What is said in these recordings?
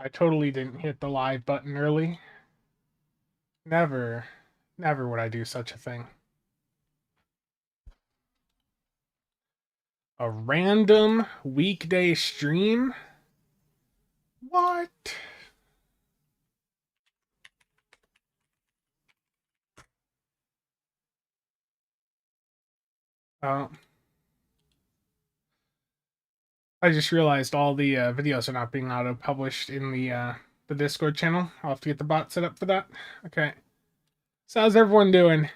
I totally didn't hit the live button early. Never, never would I do such a thing. A random weekday stream? What? Oh. I just realized all the videos are not being auto-published in the Discord channel. I'll have to get the bot set up for that. Okay. So how's everyone doing?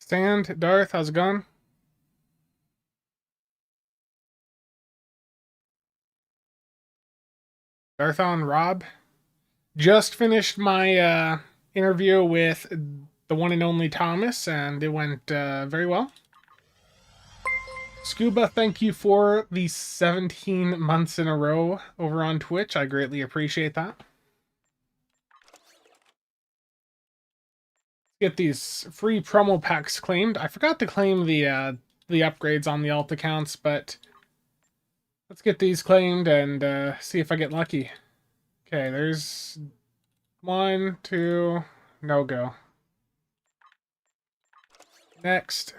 Sand, Darth, how's it going? Darthon, Rob. Just finished my interview with the one and only Thomas, and it went very well. Scuba, thank you for the 17 months in a row over on Twitch. I greatly appreciate that. Get these free promo packs claimed. I forgot to claim the upgrades on the alt accounts, but let's get these claimed and see if I get lucky. Okay, there's 1, 2, no go. Next,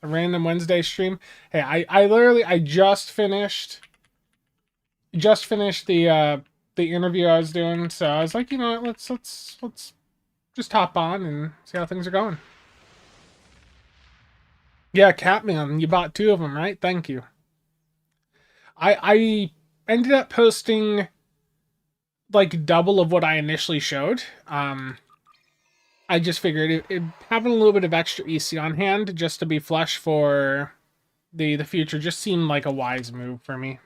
a random Wednesday stream. Hey, I literally just finished the interview I was doing, so I was like, you know what, let's just hop on and see how things are going. Yeah, Catman, you bought 2 of them, right? Thank you. I ended up posting like double of what I initially showed. I just figured having a little bit of extra EC on hand just to be flush for the future just seemed like a wise move for me.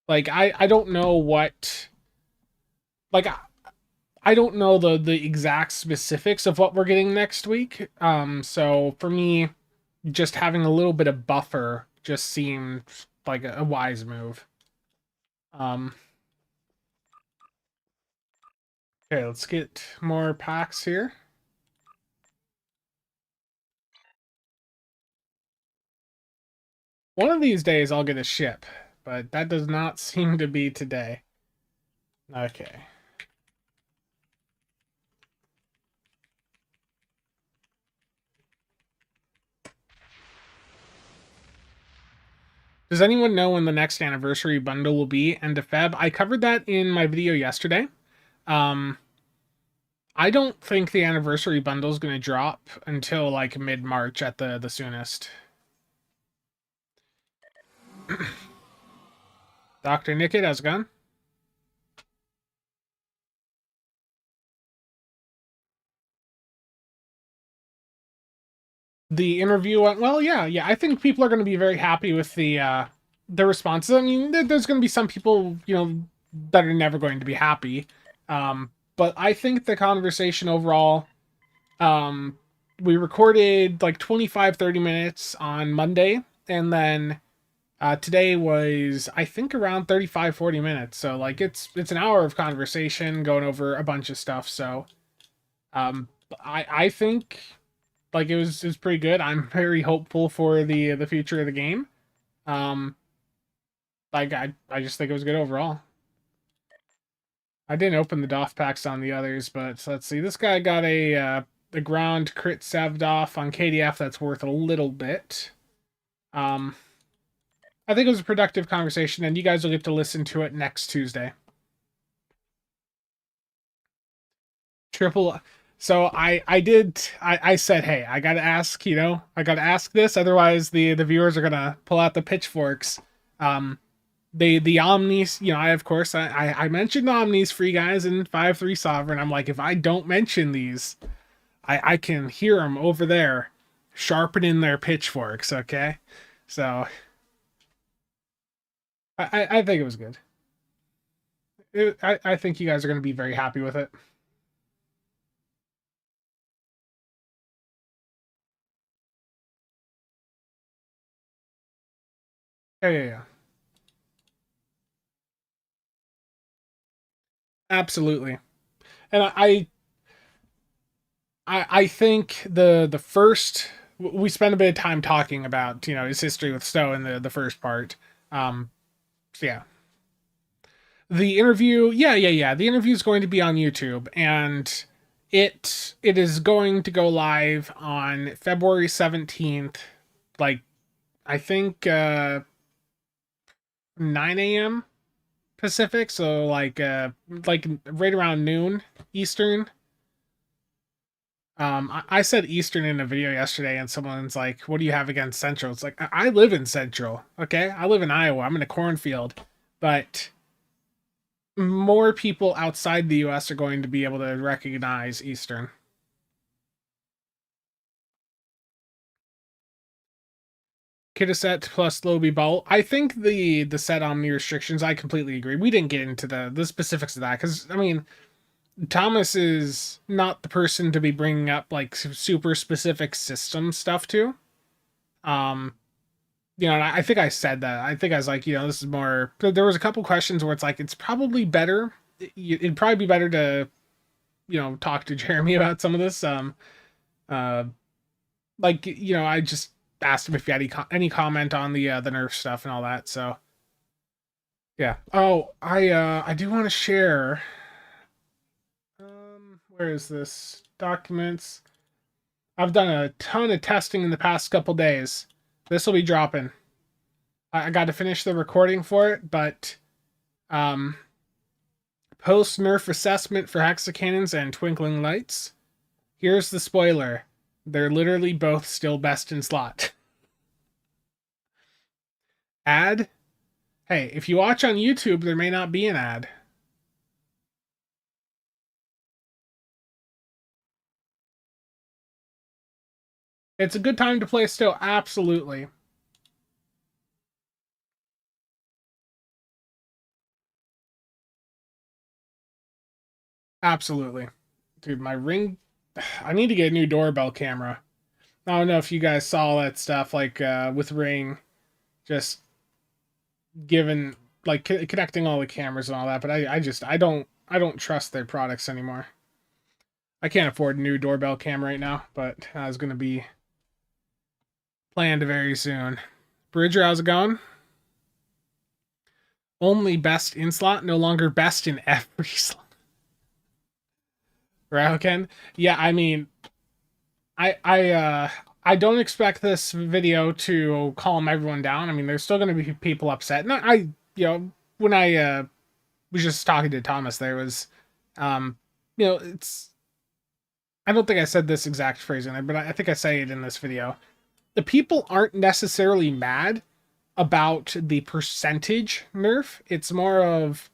Like I don't know what like I don't know the exact specifics of what we're getting next week. So for me, just having a little bit of buffer just seemed like a wise move. Okay, let's get more packs here. One of these days I'll get a ship, but that does not seem to be today. Okay. Does anyone know when the next anniversary bundle will be? End of Feb. I covered that in my video yesterday. I don't think the anniversary bundle is going to drop until like mid-March at the soonest. Dr. Nickett, how's it going? The interview went well. Yeah. I think people are going to be very happy with the responses. I mean, there's going to be some people, you know, that are never going to be happy. But I think the conversation overall, we recorded like 25-30 minutes on Monday, and then today was I think around 35-40 minutes. So like it's an hour of conversation going over a bunch of stuff. So I think like it was pretty good. I'm very hopeful for the future of the game. Um, like I just think it was good overall. I didn't open the DOF packs on the others, but let's see. This guy got a ground crit Savdoff on KDF that's worth a little bit. I think it was a productive conversation, and you guys will get to listen to it next Tuesday. Triple. So I said, hey, I gotta ask, you know, I gotta ask this, otherwise the viewers are gonna pull out the pitchforks. The Omnis, you know, I mentioned Omnis free guys in 5-3 Sovereign. I'm like, if I don't mention these, I can hear them over there sharpening their pitchforks. Okay, so I think it was good. I think you guys are going to be very happy with it. Yeah. Absolutely. And I think the first we spent a bit of time talking about his history with Stowe in the first part. Um, so yeah, the interview, yeah. The interview is going to be on YouTube, and it is going to go live on February 17th. Like I think 9 a.m. Pacific, so like right around noon Eastern. I said Eastern in a video yesterday, and someone's like, "What do you have against Central?" It's like I live in Central, okay? I live in Iowa. I'm in a cornfield, but more people outside the U.S. are going to be able to recognize Eastern. Kitaset plus Lobie Bowl. I think the set omni restrictions. I completely agree. We didn't get into the specifics of that because I mean Thomas is not the person to be bringing up like super specific system stuff to. Um, and I think I said that. I think I was like, this is more. There was a couple questions where it's like, it's probably better. It'd probably be better to, talk to Jeremy about some of this. Uh, like, I just asked him if he had any comment on the Nerf stuff and all that. So yeah. Oh, I do want to share. Where is this documents? I've done a ton of testing in the past couple days. This will be dropping. I got to finish the recording for it, but um, post nerf assessment for hexacannons and twinkling lights. Here's the spoiler: they're literally both still best in slot. Ad? Hey, if you watch on YouTube, there may not be an ad. It's a good time to play still, absolutely. Absolutely. Dude, my ring. I need to get a new doorbell camera. I don't know if you guys saw that stuff, like with Ring, just given like connecting all the cameras and all that. But I don't trust their products anymore. I can't afford a new doorbell cam right now, but it's going to be planned very soon. Bridger, how's it going? Only best in slot, no longer best in every slot. Right, Ken? Yeah, I mean, I don't expect this video to calm everyone down. I mean, there's still going to be people upset. And when I was just talking to Thomas, there was, um, it's. I don't think I said this exact phrase in there, but I think I say it in this video. The people aren't necessarily mad about the percentage nerf. It's more of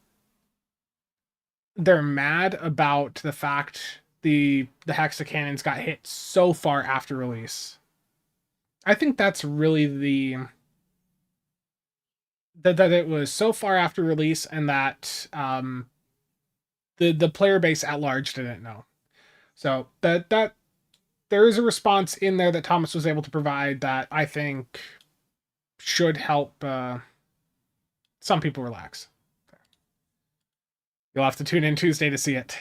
they're mad about the fact the hexacannons got hit so far after release. I think that's really that it was so far after release, and that the player base at large didn't know. So that there is a response in there that Thomas was able to provide that I think should help some people relax. You'll have to tune in Tuesday to see it.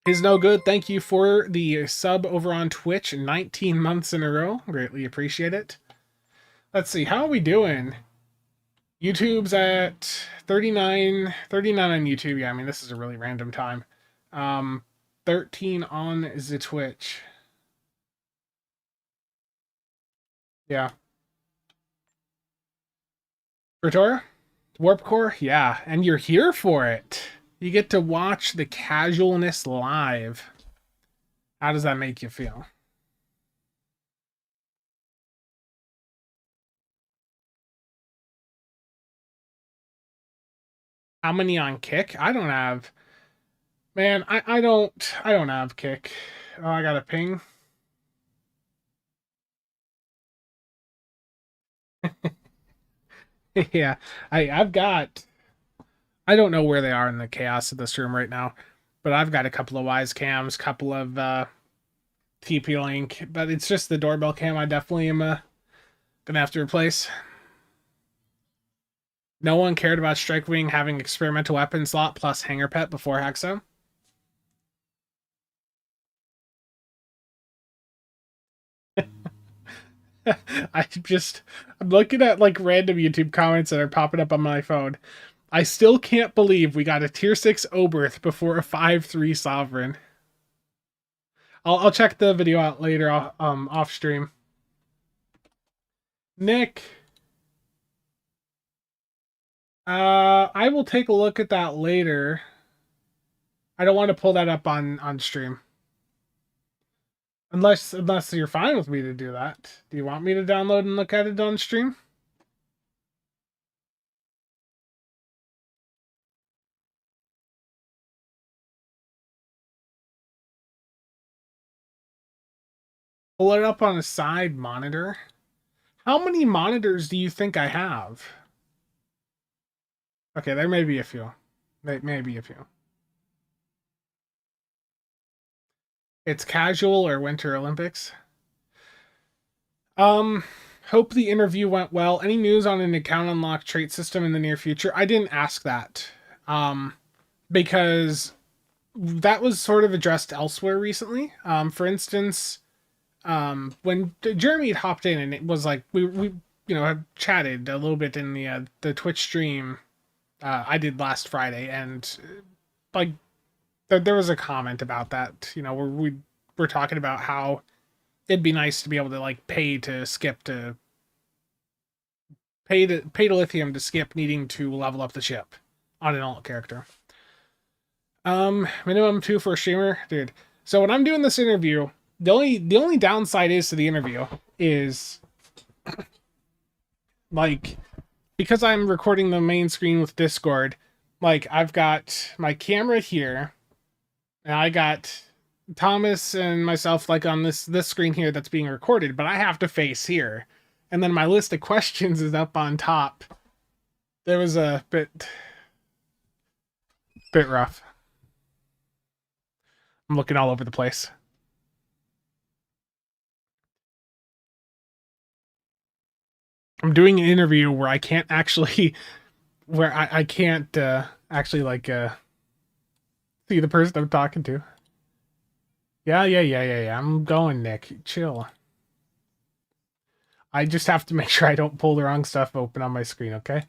Is no good. Thank you for the sub over on Twitch 19 months in a row. Greatly appreciate it. Let's see. How are we doing? YouTube's at 39 on YouTube. Yeah, I mean, this is a really random time. 13 on the Twitch. Yeah. Pretoria? Warp Core? Yeah, and you're here for it. You get to watch the casualness live. How does that make you feel? How many on kick? I don't have. Man, I don't have kick. Oh, I got a ping. Yeah. I've got I don't know where they are in the chaos of this room right now, but I've got a couple of wise cams, couple of TP Link, but it's just the doorbell cam I definitely am gonna have to replace. No one cared about Strike Wing having experimental weapon slot plus hanger pet before Hexa. I'm looking at like random YouTube comments that are popping up on my phone. I still can't believe we got a tier 6 Oberth before a 5-3 Sovereign. I'll check the video out later off stream. Nick, I will take a look at that later. I don't want to pull that up on stream. Unless you're fine with me to do that. Do you want me to download and look at it on stream? Pull it up on a side monitor. How many monitors do you think I have? Okay, there may be a few. Maybe a few. It's casual or Winter Olympics. Hope the interview went well. Any news on an account unlock trait system in the near future? I didn't ask that. Because that was sort of addressed elsewhere recently. For instance, when Jeremy had hopped in and it was like we had chatted a little bit in the Twitch stream I did last Friday, and like there was a comment about that. Where we were talking about how it'd be nice to be able to like pay to lithium to skip needing to level up the ship on an alt character. Minimum 2 for a streamer, dude. So when I'm doing this interview, the only downside is to the interview is like, because I'm recording the main screen with Discord, like I've got my camera here, and I got Thomas and myself like on this screen here that's being recorded, but I have to face here. And then my list of questions is up on top. There was a bit rough. I'm looking all over the place. I'm doing an interview where I can't actually where I can't actually like see the person I'm talking to. Yeah. I'm going, Nick. Chill. I just have to make sure I don't pull the wrong stuff open on my screen, okay?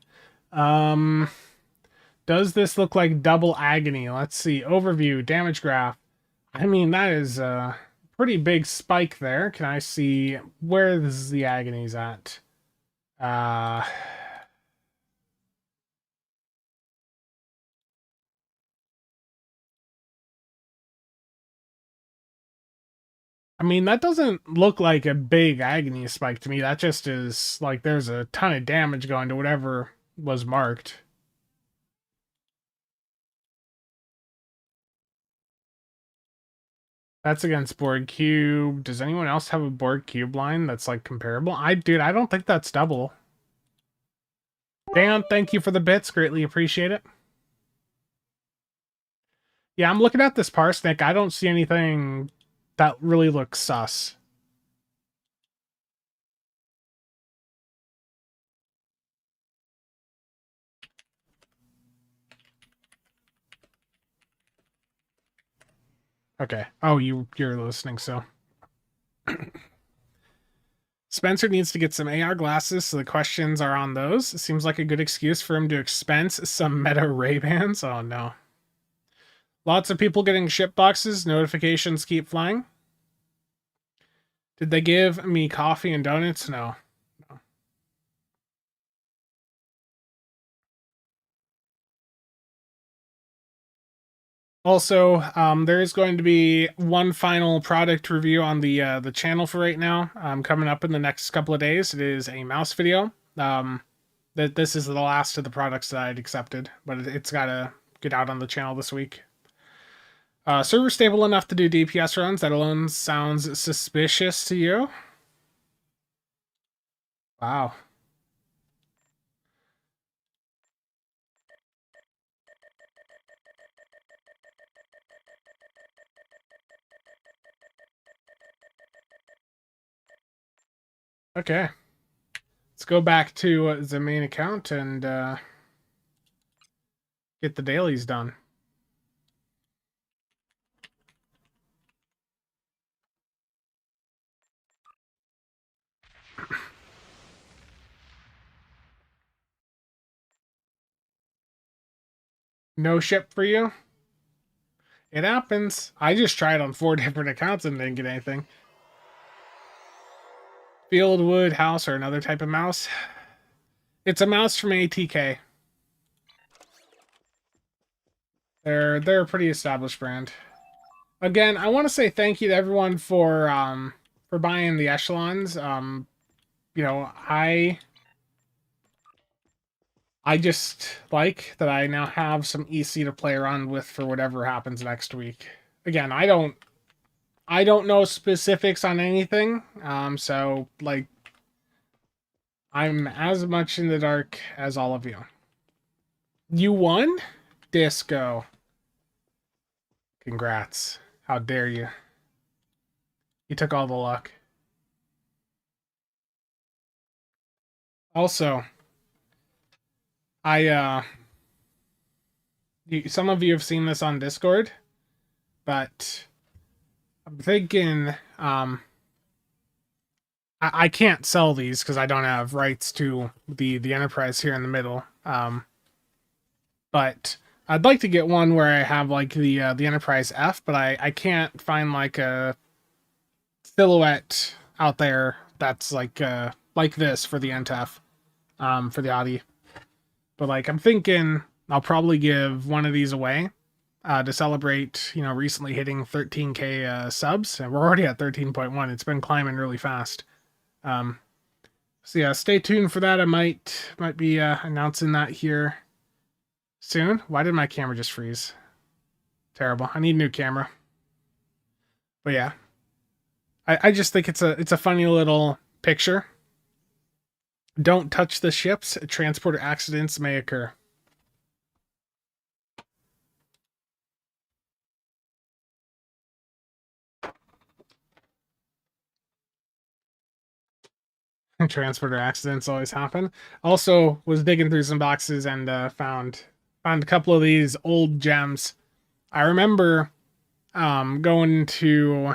Does this look like double agony? Let's see. Overview, damage graph. I mean, that is a pretty big spike there. Can I see where the agony's at? I mean, that doesn't look like a big agony spike to me. That just is like there's a ton of damage going to whatever was marked. That's against Borg Cube. Does anyone else have a Borg Cube line that's like comparable? I don't think that's double. Dan, thank you for the bits. Greatly appreciate it. Yeah, I'm looking at this parsnip. I don't see anything that really looks sus. Okay. Oh, you're listening, so. Spencer needs to get some AR glasses, so the questions are on those. It seems like a good excuse for him to expense some meta Ray-Bans. Oh no. Lots of people getting ship boxes. Notifications keep flying. Did they give me coffee and donuts? No. Also, there is going to be one final product review on the channel for right now. Coming up in the next couple of days. It is a mouse video. That this is the last of the products that I'd accepted, but it's got to get out on the channel this week. Server stable enough to do DPS runs. That alone sounds suspicious to you. Wow. Okay. Let's go back to the main account and Get the dailies done. No ship for you? It happens. I just tried on 4 different accounts and didn't get anything. Fieldwood house or another type of mouse? It's a mouse from ATK. They're a pretty established brand. Again, I want to say thank you to everyone for buying the echelons. You know, I just like that I now have some EC to play around with for whatever happens next week. Again, I don't know specifics on anything. So like I'm as much in the dark as all of you. You won? Disco. Congrats. How dare you? You took all the luck. Also, some of you have seen this on Discord, but I'm thinking I can't sell these because I don't have rights to the Enterprise here in the middle. But I'd like to get one where I have like the Enterprise F, but I can't find like a silhouette out there that's like this for the NTF, for the Audi. But like I'm thinking I'll probably give one of these away to celebrate, you know, recently hitting 13K subs, and we're already at 13.1. It's been climbing really fast. So yeah, stay tuned for that. I might be announcing that here soon. Why did my camera just freeze? Terrible. I need a new camera. But yeah, I just think it's a funny little picture. Don't touch the ships. Transporter accidents may occur. Transporter accidents always happen. Also, was digging through some boxes and found a couple of these old gems. I remember going to,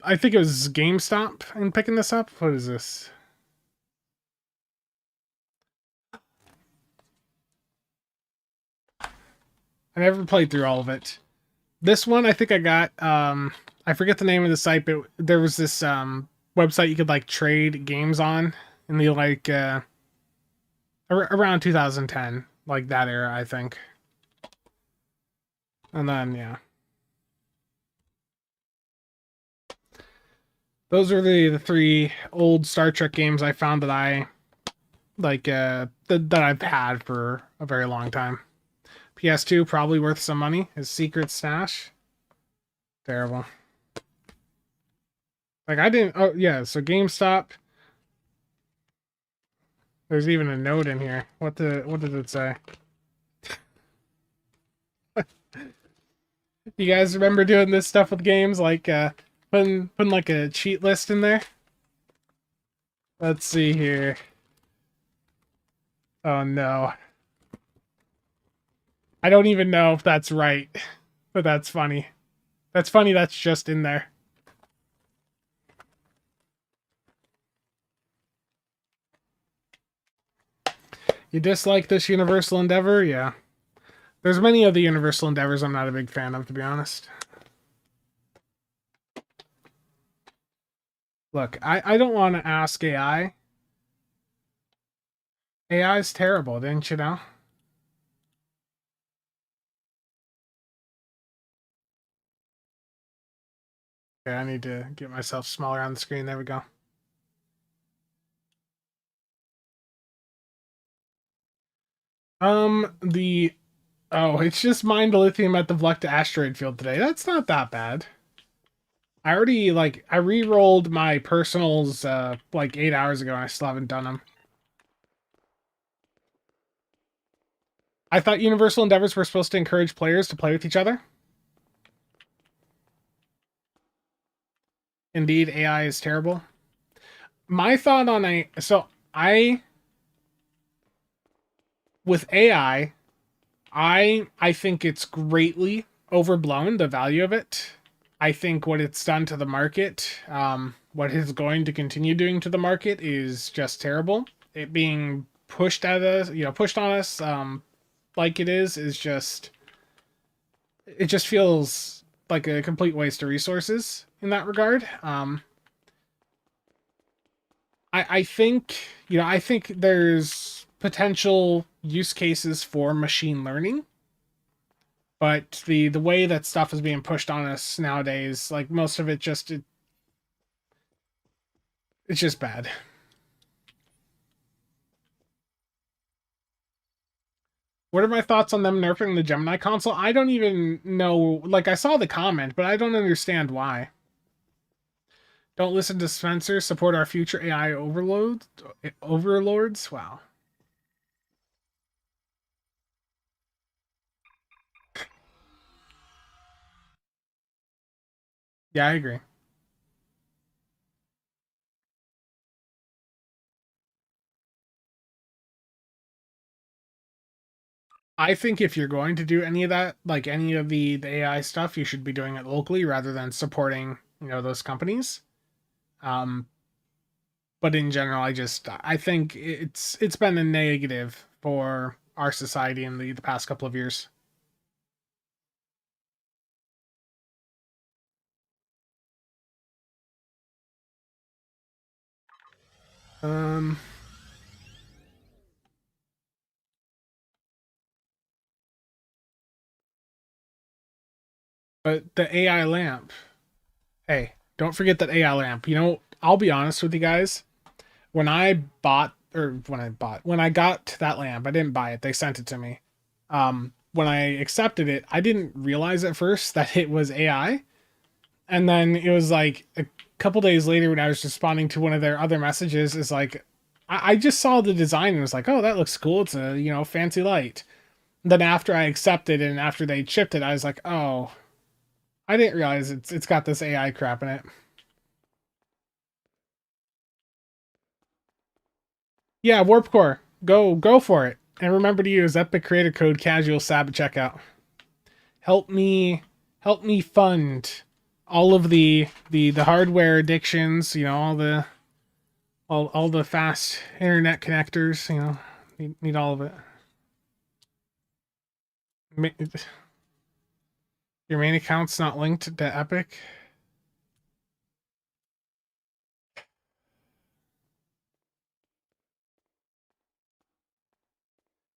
I think it was GameStop and picking this up. What is this? I never played through all of it. This one I think I got, I forget the name of the site, but there was this website you could like trade games on in the like around 2010, like that era, I think. And then yeah, those are the 3 old Star Trek games I found that I like that I've had for a very long time. PS2 probably worth some money. His Secret Stash, terrible. Like I didn't. Oh yeah, so GameStop. There's even a note in here. What did it say? You guys remember doing this stuff with games, like putting like a cheat list in there? Let's see here. Oh no. I don't even know if that's right, but that's funny. That's funny that's just in there. You dislike this Universal Endeavor? Yeah. There's many of the Universal Endeavors I'm not a big fan of, to be honest. Look, I don't want to ask AI. AI is terrible, didn't you know? Okay, I need to get myself smaller on the screen. There we go. The oh, it's just mined lithium at the Vlukta asteroid field today. That's not that bad. I already I re-rolled my personals like 8 hours ago and I still haven't done them. I thought Universal Endeavors were supposed to encourage players to play with each other. Indeed, AI is terrible. My thought on with AI, I think it's greatly overblown, the value of it. I think what it's done to the market, what it's going to continue doing to the market is just terrible. It being pushed at us, pushed on us, like is just, it just feels like a complete waste of resources in that regard. I think, I think there's potential use cases for machine learning, but the way that stuff is being pushed on us nowadays, like most of it it's just bad. What are my thoughts on them nerfing the Gemini console? I don't even know. Like, I saw the comment, but I don't understand why. Don't listen to Spencer. Support our future AI overlords. Wow. Yeah, I agree. I think if you're going to do any of that, like any of the AI stuff, you should be doing it locally rather than supporting, those companies. Um, but in general, I think it's been a negative for our society in the past couple of years. Um, but the AI lamp. Hey, don't forget that AI lamp. I'll be honest with you guys. When I got that lamp, I didn't buy it. They sent it to me. When I accepted it, I didn't realize at first that it was AI. And then it was like a couple days later when I was responding to one of their other messages, is like, I just saw the design and was like, oh, that looks cool. It's a, fancy light. Then after I accepted it and after they chipped it, I was like, oh, I didn't realize it's got this AI crap in it. Yeah, Warp Core, go for it. And remember to use Epic Creator Code CasualSAB at checkout. Help me help me fund all of the hardware addictions, all the fast internet connectors, need all of it. Your main account's not linked to Epic.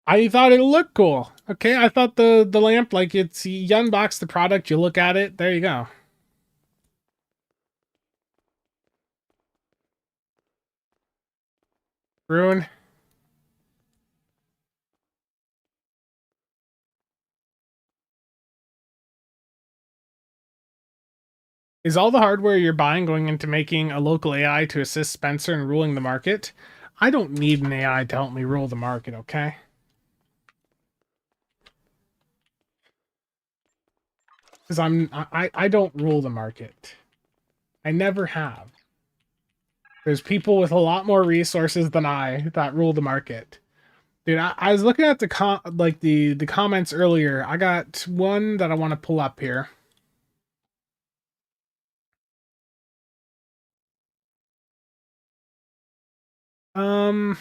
I thought it looked cool. Okay, I thought the lamp, like, it's, you unbox the product, you look at it, there you go. Ruin. Is all the hardware you're buying going into making a local AI to assist Spencer in ruling the market? I don't need an AI to help me rule the market, okay? Because I don't rule the market. I never have. There's people with a lot more resources than I that rule the market. Dude, I was looking at the comments earlier. I got one that I want to pull up here. Um,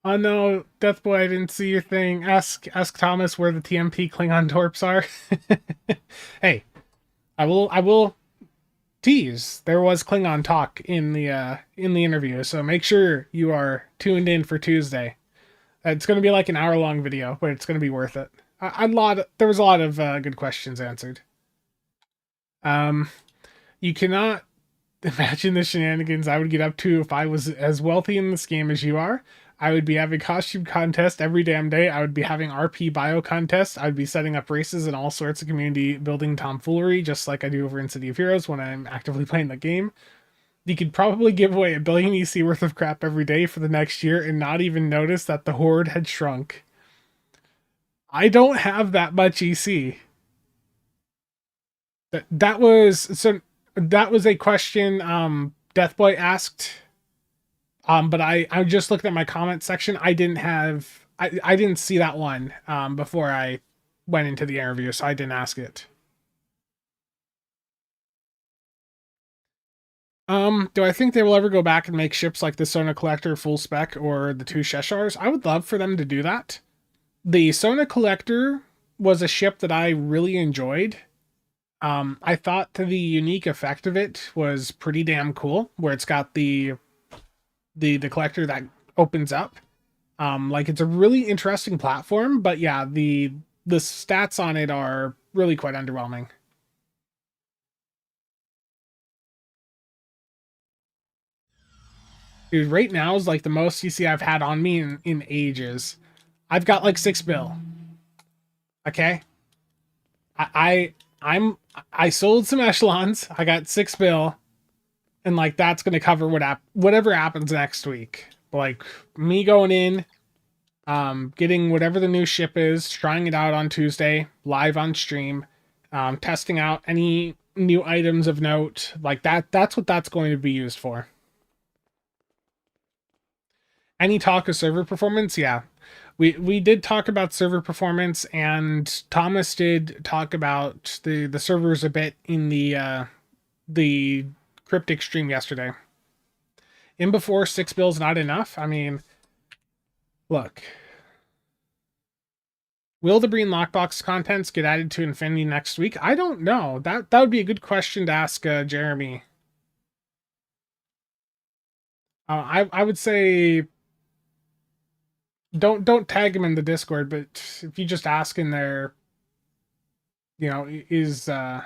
oh no, Death Boy, I didn't see your thing. Ask Thomas where the TMP Klingon torps are. Hey, I will tease. There was Klingon talk in the interview, so make sure you are tuned in for Tuesday. It's going to be like an hour long video, but it's going to be worth it. There was a lot of good questions answered. Um, you cannot imagine the shenanigans I would get up to if I was as wealthy in this game as you are. I would be having costume contest every damn day. I would be having RP bio contests. I would be setting up races and all sorts of community building tomfoolery, just like I do over in City of Heroes when I'm actively playing the game. You could probably give away 1 billion EC worth of crap every day for the next year and not even notice that the horde had shrunk. I don't have that much EC. That was a question Deathboy asked. But I just looked at my comment section. I didn't have I didn't see that one before I went into the interview, so I didn't ask it. Do I think they will ever go back and make ships like the Sona Collector full spec or the two Cheshires? I would love for them to do that. The Sona Collector was a ship that I really enjoyed. I thought the unique effect of it was pretty damn cool, where it's got the collector that opens up. Like it's a really interesting platform, but yeah, the stats on it are really quite underwhelming. Dude, right now is like the most CC I've had on me in ages. I've got like 6 bill. Okay. I I sold some echelons. I got 6 bill, and like that's gonna cover whatever happens next week. Like me going in, getting whatever the new ship is, trying it out on Tuesday, live on stream, testing out any new items of note. Like that's what that's going to be used for. Any talk of server performance? Yeah. We did talk about server performance, and Thomas did talk about the servers a bit in the cryptic stream yesterday. In before 6 bill's not enough. I mean, look. Will the Breen lockbox contents get added to Infinity next week? I don't know. That would be a good question to ask Jeremy. I would say don't tag him in the Discord, but if you just ask in there, you know, is the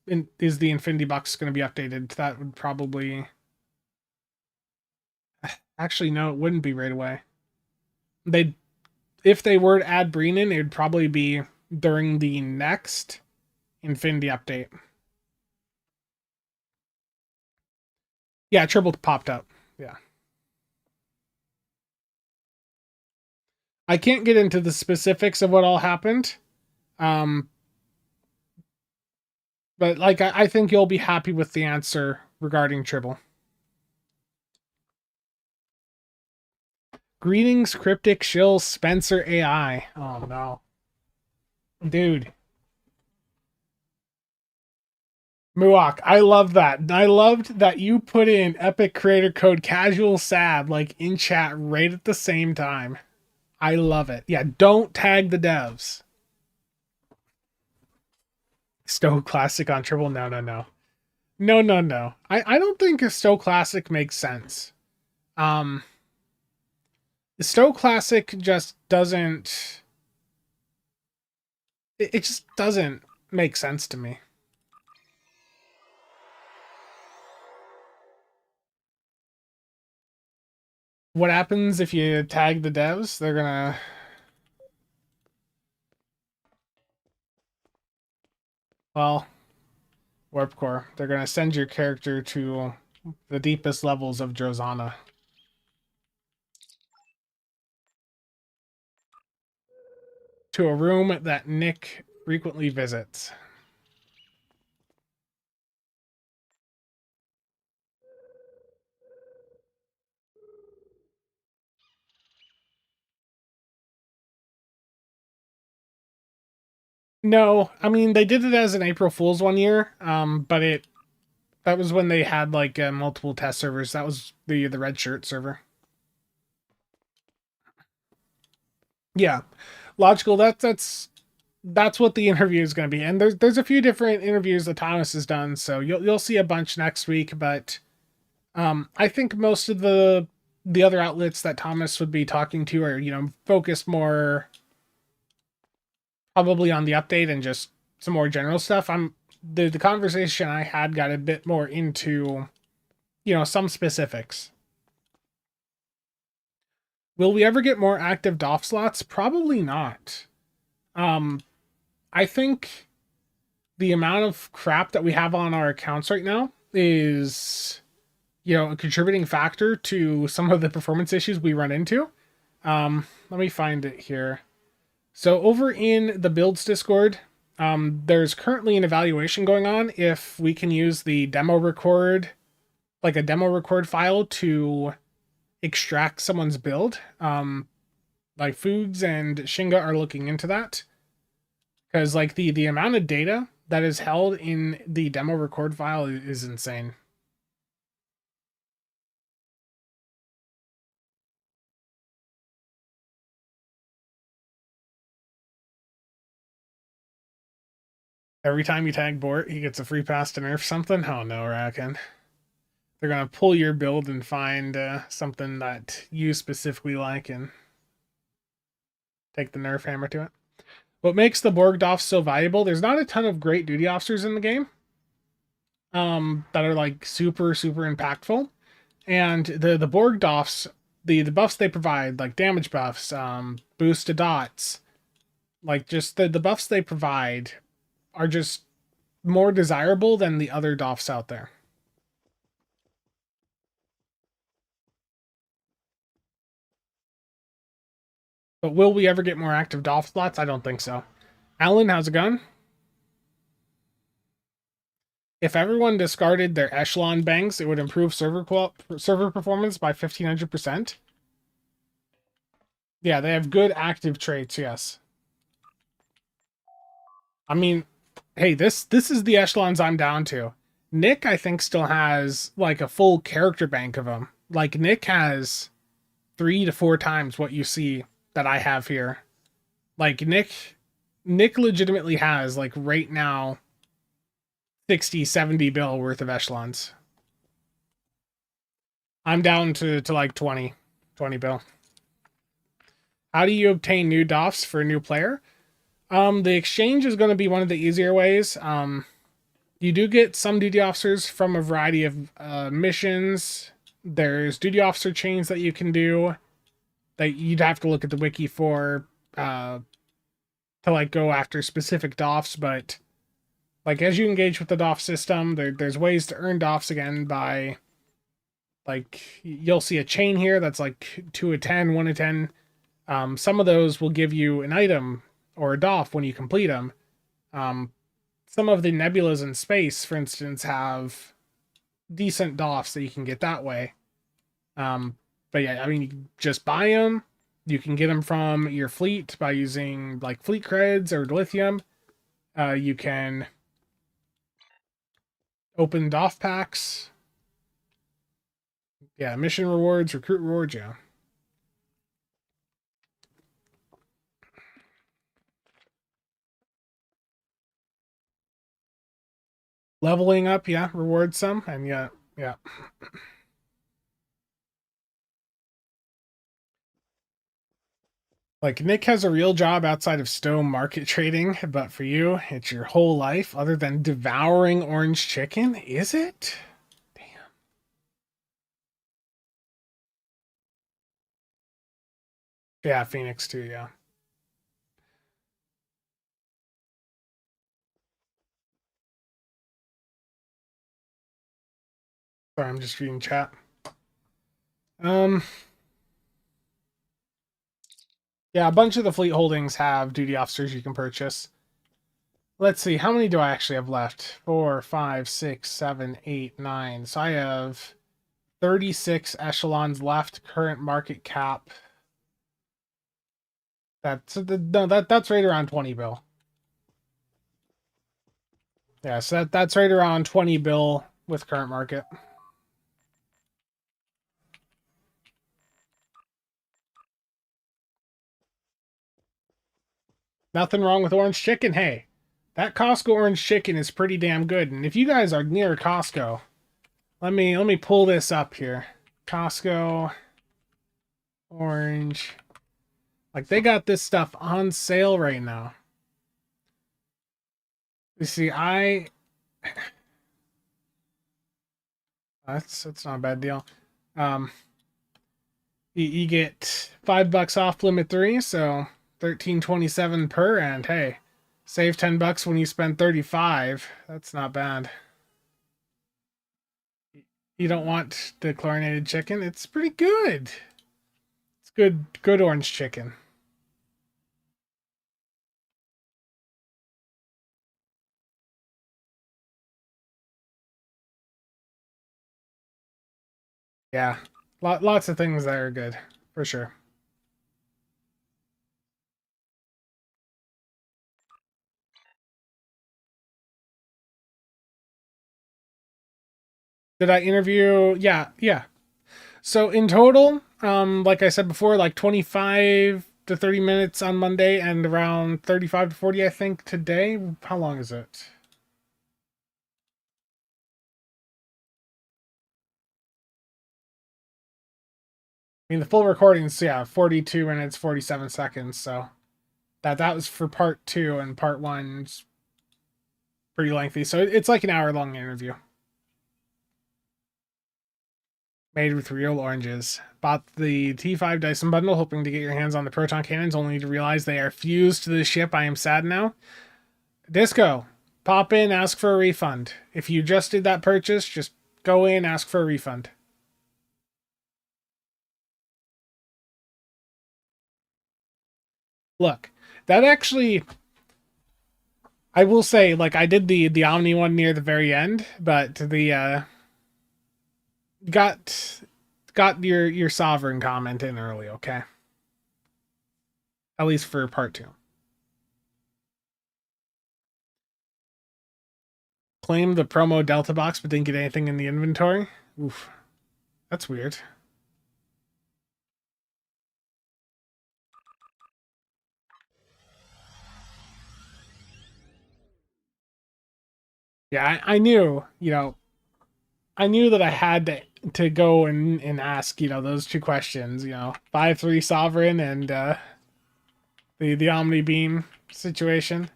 Infinity box going to be updated? That would probably actually no, it wouldn't be right away. They if they were to add Breen in, it would probably be during the next Infinity update. Yeah, triple popped up. Yeah. I can't get into the specifics of what all happened. Um, but like I think you'll be happy with the answer regarding Tribble. Greetings, Cryptic Shill Spencer AI. Oh no. Dude. Muak, I love that. I loved that you put in Epic Creator Code CasualSAB like in chat right at the same time. I love it. Yeah, don't tag the devs. Stowe Classic on Tribble? No, no, no. No, no, no. I don't think a Stowe Classic makes sense. The Stowe Classic just doesn't. It just doesn't make sense to me. What happens if you tag the devs? They're gonna. Well, Warp Core. They're gonna send your character to the deepest levels of Drozana. To a room that Nick frequently visits. No, I mean they did it as an April Fool's one year, but that was when they had like multiple test servers. That was the red shirt server. Yeah, logical. That's what the interview is going to be, and there's a few different interviews that Thomas has done, so you'll see a bunch next week. But I think most of the other outlets that Thomas would be talking to are focused more probably on the update and just some more general stuff. The conversation I had got a bit more into some specifics. Will we ever get more active DOF slots? Probably not. I think the amount of crap that we have on our accounts right now is a contributing factor to some of the performance issues we run into. Let me find it here. So over in the builds Discord, there's currently an evaluation going on if we can use the demo record, like a demo record file to extract someone's build. like Foods and Shinga are looking into that, because like the amount of data that is held in the demo record file is insane. Every time you tag Bort, he gets a free pass to nerf something. Oh no, Racken. They're gonna pull your build and find something that you specifically like and take the nerf hammer to it. What makes the Borgdorf so valuable? There's not a ton of great duty officers in the game that are like super impactful, and the Borgdorfs, the buffs they provide, like damage buffs, boost to dots, like just the buffs they provide are just more desirable than the other doffs out there. But will we ever get more active doff slots? I don't think so. Alan, how's it going? If everyone discarded their echelon banks, it would improve server performance by 1500%. Yeah, they have good active traits, yes. I mean, hey, this is the echelons I'm down to. Nick, I think, still has like a full character bank of them. Like Nick has 3 to 4 times what you see that I have here. Like Nick legitimately has like right now 60, 70 bill worth of echelons. I'm down to like 20 bill. How do you obtain new doffs for a new player? The exchange is going to be one of the easier ways. You do get some duty officers from a variety of missions. There's duty officer chains that you can do that you'd have to look at the wiki for to like go after specific doffs, but like as you engage with the doff system, there's ways to earn doffs again by like you'll see a chain here that's like 2 of 10, 1 of 10. Some of those will give you an item or a doff when you complete them. Some of the nebulas in space, for instance, have decent doffs that you can get that way. But yeah, I mean, you can just buy them. You can get them from your fleet by using like fleet creds or lithium. You can open doff packs. Yeah, mission rewards, recruit rewards, yeah. Leveling up, yeah, rewards some, and yeah. Like Nick has a real job outside of stone market trading, but for you, it's your whole life other than devouring orange chicken, is it? Damn. Yeah, Phoenix too, yeah. Sorry, I'm just reading chat. Um yeah, a bunch of the fleet holdings have duty officers you can purchase. Let's see, how many do I actually have left? 4, 5, 6, 7, 8, 9. So I have 36 echelons left. Current market cap. That's right around 20 bill. Yeah, so that's right around 20 bill with current market. Nothing wrong with orange chicken. Hey, that Costco orange chicken is pretty damn good. And if you guys are near Costco, let me pull this up here. Costco orange. Like they got this stuff on sale right now. You see, that's not a bad deal. Um, you get $5 off limit 3, so 13.27 per, and hey, save $10 when you spend 35. That's not bad. You don't want the chlorinated chicken? It's pretty good. It's good orange chicken. Yeah, lots of things that are good for sure. Did I interview? Yeah, yeah. So in total, like I said before, like 25 to 30 minutes on Monday and around 35 to 40, I think, today. How long is it? I mean, the full recording's, yeah, 42 minutes, 47 seconds. So that was for part two, and part one's pretty lengthy. So it's like an hour long interview. Made with real oranges. Bought the T5 Dyson bundle, hoping to get your hands on the proton cannons, only to realize they are fused to the ship. I am sad now. Disco, pop in, ask for a refund. If you just did that purchase, just go in, ask for a refund. Look, that actually, I will say, like I did the Omni one near the very end, but the got your sovereign comment in early, okay? At least for part two. Claimed the promo Delta box, but didn't get anything in the inventory. Oof, that's weird. Yeah, I knew, I knew that I had to go and ask, those two questions, 5-3 Sovereign and the Omni Beam situation.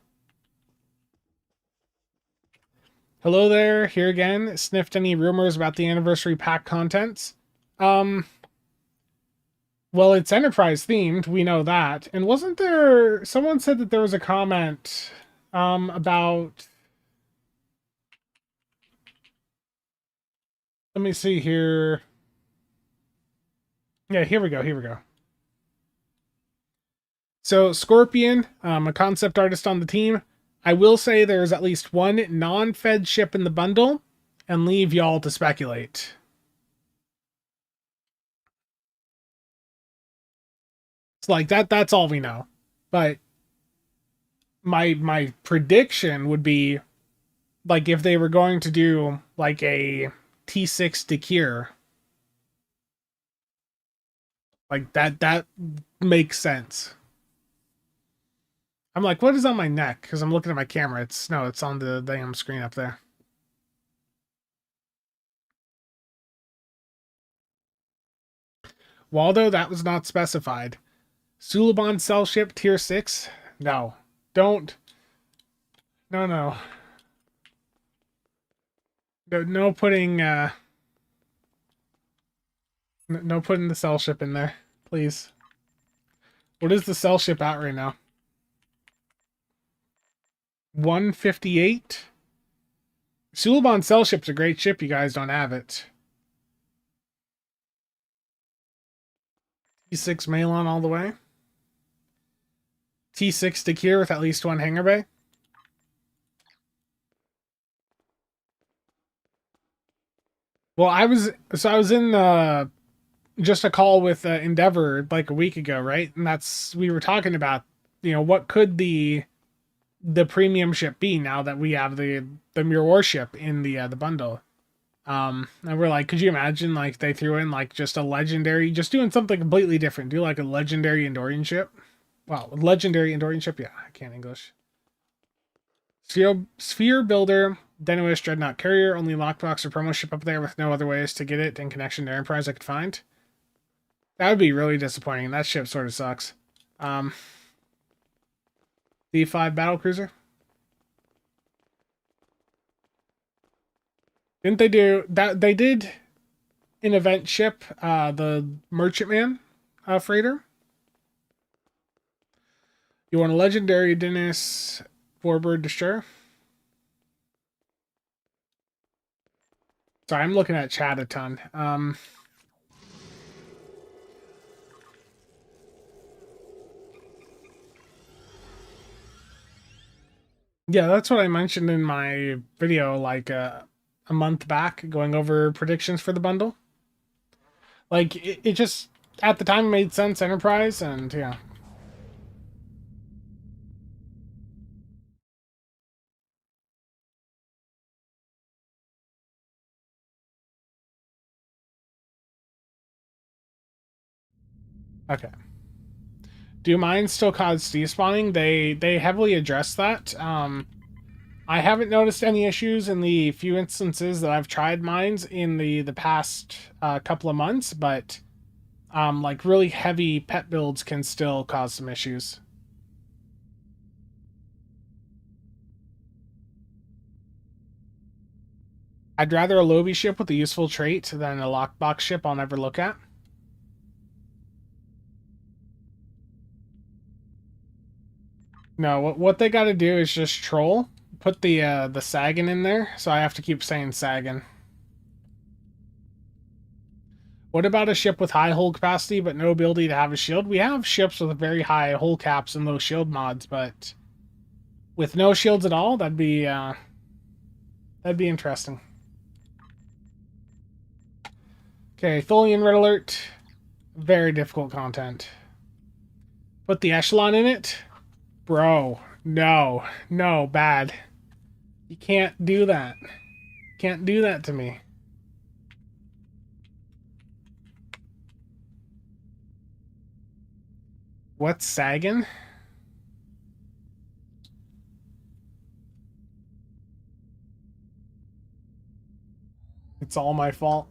Hello there, here again. Sniffed any rumors about the anniversary pack contents? Um, well, it's Enterprise themed, we know that. And wasn't there, someone said that there was a comment about, let me see here. Yeah, here we go, here we go. So Scorpion, a concept artist on the team. I will say there's at least one non-fed ship in the bundle, and leave y'all to speculate. It's like that's all we know. But my prediction would be like if they were going to do like a T6 Decure, like that makes sense. I'm like, what is on my neck? Because I'm looking at my camera. It's no, it's on the damn screen up there. Waldo, that was not specified. Suliban cell ship tier 6? No. Don't. No, no. No putting no putting the cell ship in there. Please. What is the cell ship at right now? 158? Suliban cell ship's a great ship, you guys don't have it. T6 Malon all the way. T6 Decure with at least one hangar bay. Well, I was in just a call with Endeavor like a week ago, right? And we were talking about, what could the premium ship be now that we have the Mirror Warship in the bundle. And we're like, could you imagine like they threw in like just a legendary, just doing something completely different, do like a legendary Andorian ship? Wow, legendary Andorian ship, yeah, I can't English. Sphere Builder, Denoist Dreadnought Carrier, only lockbox or promo ship up there with no other ways to get it in connection to Enterprise I could find. That would be really disappointing. That ship sort of sucks. D5 Battlecruiser. Didn't they do that? They did an event ship, the Merchantman freighter. You want a legendary Dennis Warbird Destroyer? Sorry, I'm looking at chat a ton. Yeah, that's what I mentioned in my video like a month back, going over predictions for the bundle. Like it just at the time made sense, Enterprise, and yeah. Okay. Do mines still cause despawning? They heavily address that. I haven't noticed any issues in the few instances that I've tried mines in the past couple of months, but like really heavy pet builds can still cause some issues. I'd rather a Lobby ship with a useful trait than a lockbox ship I'll never look at. No, what they got to do is just troll. Put the Sagan in there, so I have to keep saying Sagan. What about a ship with high hull capacity but no ability to have a shield? We have ships with very high hull caps and low shield mods, but with no shields at all, that'd be interesting. Okay, Tholian Red Alert. Very difficult content. Put the Echelon in it? Bro, no. No, bad. You can't do that. Can't do that to me. What's Sagan? It's all my fault.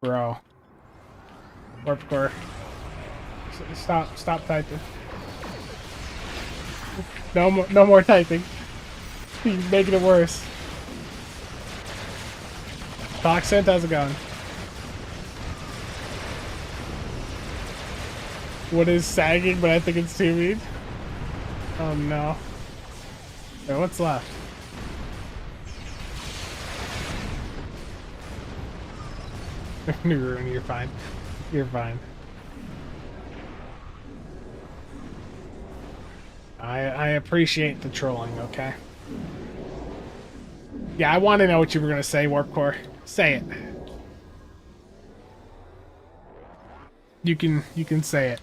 Bro. Warp core. Stop typing. No more typing. You're making it worse. Toxint, how's it going? What is sagging, but I think it's too mean? Oh no. Wait, what's left? You're fine. You're fine. I appreciate the trolling, okay? Yeah, I want to know what you were gonna say, Warp Core. Say it. You can say it.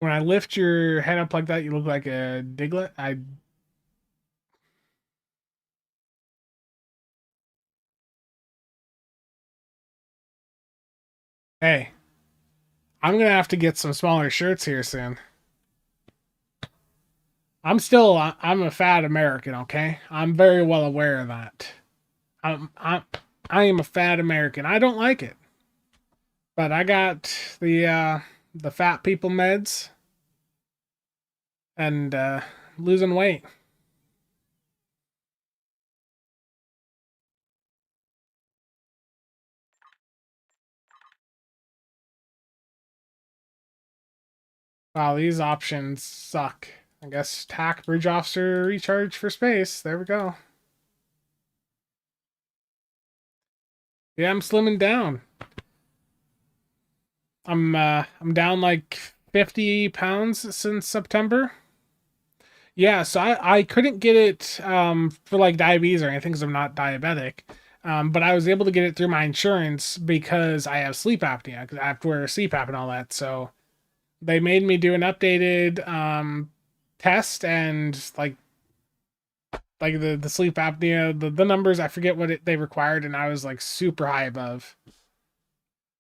When I lift your head up like that, you look like a Diglett. Hey, I'm gonna have to get some smaller shirts here soon. I'm a fat American, okay? I'm very well aware of that. I am a fat American. I don't like it. But I got the fat people meds and losing weight. Wow, these options suck. I guess tack bridge officer recharge for space. There we go. Yeah, I'm slimming down. I'm down like 50 pounds since September. Yeah, so I couldn't get it for like diabetes or anything because I'm not diabetic. But I was able to get it through my insurance because I have sleep apnea because I have to wear a CPAP and all that. So they made me do an updated test and like the sleep apnea the numbers I forget what they required and I was like super high above.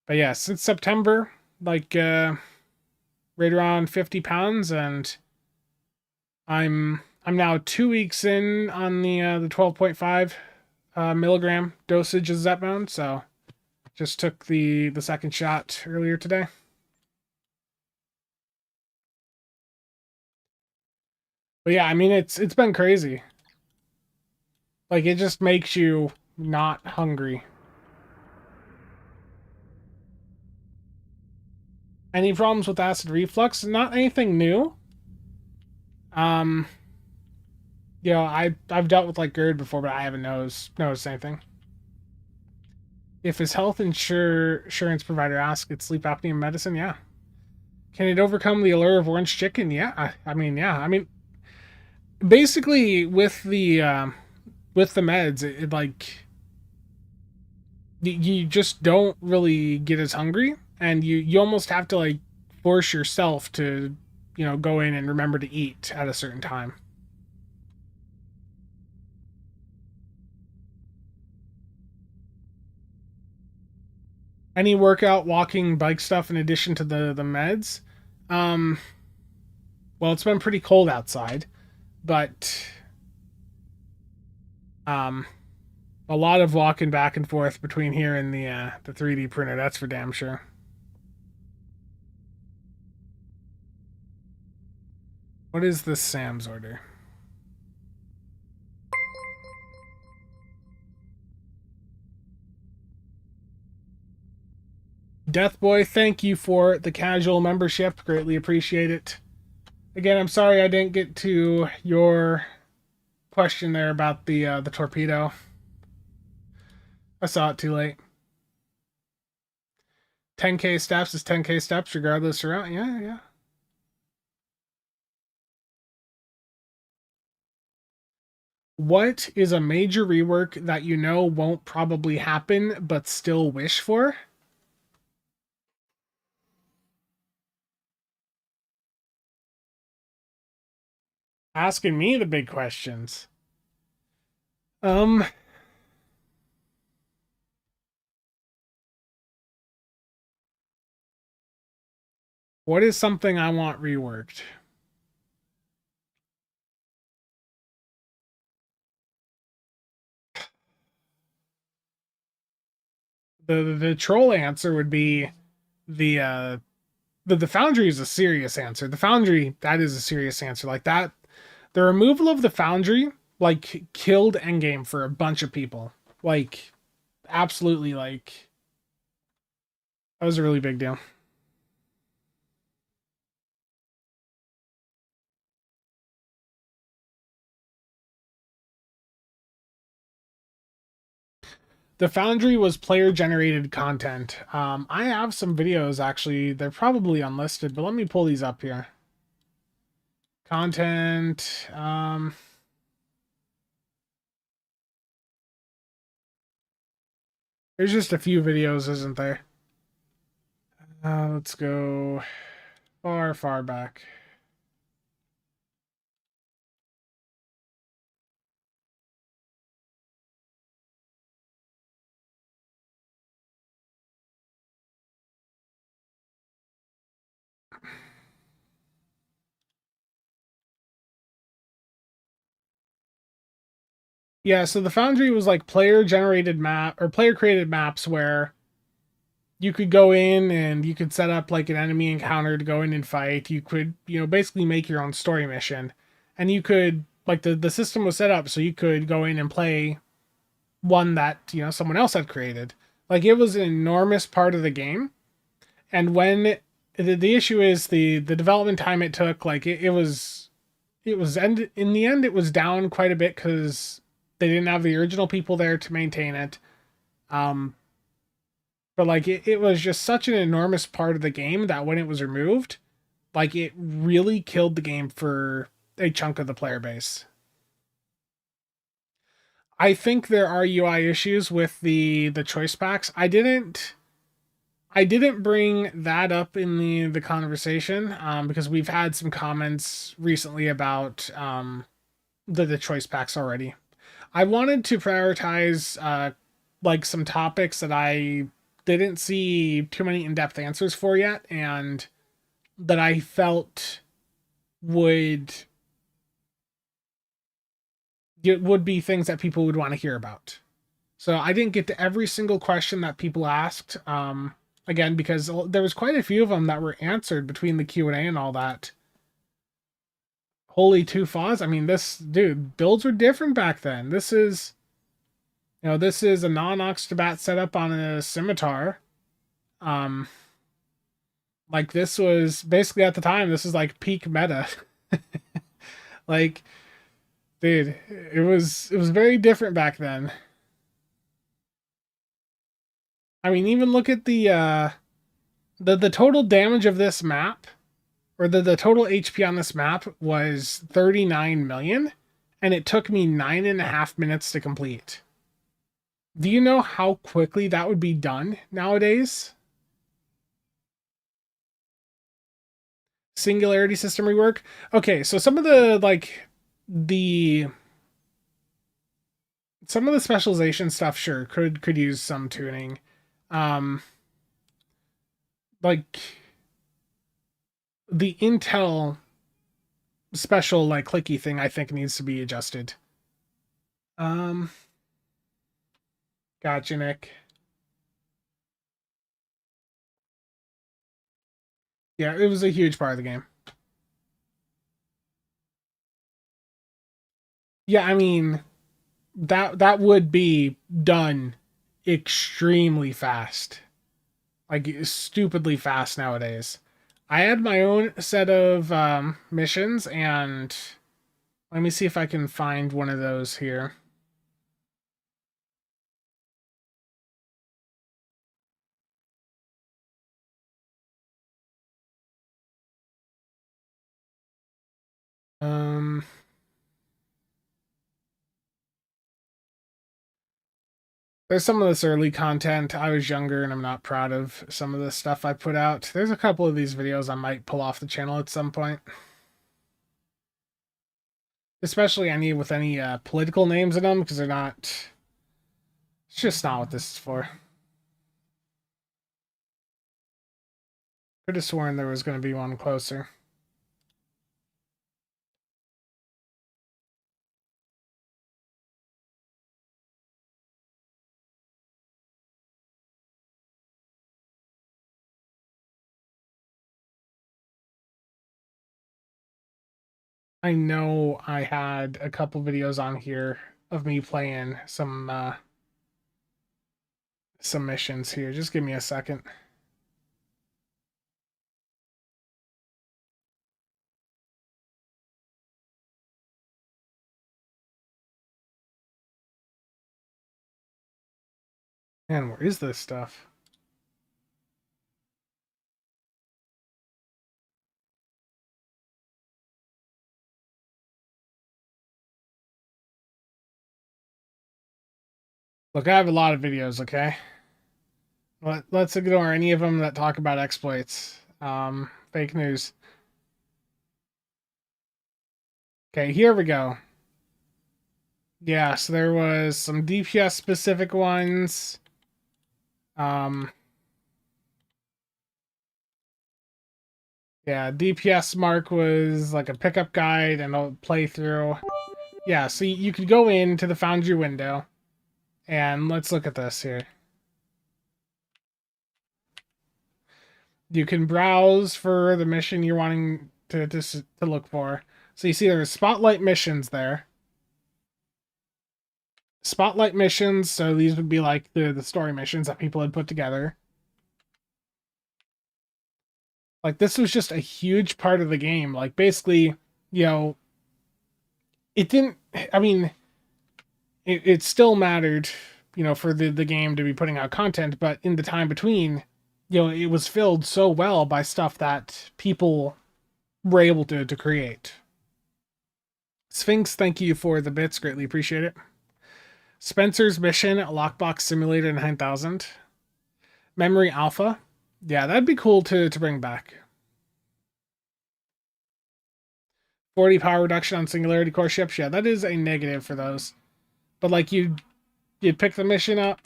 But yeah, since September, like right around 50 pounds and I'm now 2 weeks in on the 12.5 milligram dosage of Zepbound, so just took the second shot earlier today. But yeah, I mean it's been crazy. Like it just makes you not hungry. Any problems with acid reflux? Not anything new. Um You know, I've dealt with like GERD before, but I haven't noticed anything. If his health insurance provider asks, it's sleep apnea medicine. Yeah. Can it overcome the allure of orange chicken? Yeah. I mean, yeah. I mean, basically with the meds, it like you just don't really get as hungry, and you almost have to like force yourself to go in and remember to eat at a certain time. Any workout, walking, bike stuff in addition to the meds? Um, well, it's been pretty cold outside, but um, a lot of walking back and forth between here and the 3D printer. That's for damn sure. What is this Sam's order? Death Boy, thank you for the casual membership. Greatly appreciate it. Again, I'm sorry I didn't get to your question there about the torpedo. I saw it too late. 10k steps is 10k steps regardless around. Yeah, yeah. What is a major rework that you know won't probably happen but still wish for? Asking me the big questions. Um, what is something I want reworked? The troll answer would be the the Foundry is a serious answer. The Foundry, that is a serious answer. Like that, the removal of the Foundry like killed Endgame for a bunch of people. Like absolutely, like that was a really big deal. The Foundry was player generated content. I have some videos actually. They're probably unlisted, but let me pull these up here. Content. There's just a few videos, isn't there? Let's go far, far back. Yeah, so the Foundry was like player generated map or player created maps where you could go in and you could set up like an enemy encounter to go in and fight. You could, basically make your own story mission. And you could like the system was set up so you could go in and play one that, someone else had created. Like it was an enormous part of the game. And when the issue is the development time it took, like it was end in the end it was down quite a bit cuz they didn't have the original people there to maintain it. Um, but like it was just such an enormous part of the game that when it was removed, like it really killed the game for a chunk of the player base. I think there are UI issues with the choice packs. I didn't bring that up in the conversation because we've had some comments recently about the choice packs already. I wanted to prioritize like some topics that I didn't see too many in-depth answers for yet, and that I felt would it would be things that people would want to hear about. So I didn't get to every single question that people asked. Again, because there was quite a few of them that were answered between the Q&A and all that. Holy two Faz. I mean, this dude, builds were different back then. This is a non-ox to bat setup on a scimitar. Um, like this was basically at the time, this is like peak meta. Like Dude, it was very different back then. I mean, even look at the total damage of this map, or the total HP on this map was 39 million, and it took me 9.5 minutes to complete. Do you know how quickly that would be done nowadays? Singularity system rework. Okay, so the some of the specialization stuff sure could use some tuning. Um like the Intel special like clicky thing I think needs to be adjusted. Um Gotcha, Nick. Yeah, it was a huge part of the game. Yeah, I mean that would be done extremely fast. Like stupidly fast nowadays. I had my own set of missions, and let me see if I can find one of those here. Um, there's some of this early content. I was younger and I'm not proud of some of the stuff I put out. There's a couple of these videos I might pull off the channel at some point. Especially any with any political names in them, because they're not. It's just not what this is for. Could have sworn there was going to be one closer. I know I had a couple videos on here of me playing some missions here. Just give me a second. Man, where is this stuff? Look, I have a lot of videos, okay? Let's ignore any of them that talk about exploits. Fake news. Okay, here we go. Yeah, so there was some DPS specific ones. Um, yeah, DPS Mark was like a pickup guide and a playthrough. Yeah, so you could go into the Foundry window, and let's look at this here. You can browse for the mission you're wanting to look for. So you see there's spotlight missions there. Spotlight missions, so these would be like the story missions that people had put together. Like this was just a huge part of the game. Like basically, you know, it didn't I mean, it still mattered, for the game to be putting out content, but in the time between, it was filled so well by stuff that people were able to create. Sphinx, thank you for the bits, greatly appreciate it. Spencer's Mission, Lockbox Simulator 9000. Memory Alpha. Yeah, that'd be cool to bring back. 40 power reduction on Singularity Core ships. Yeah, that is a negative for those. But like you'd pick the mission up.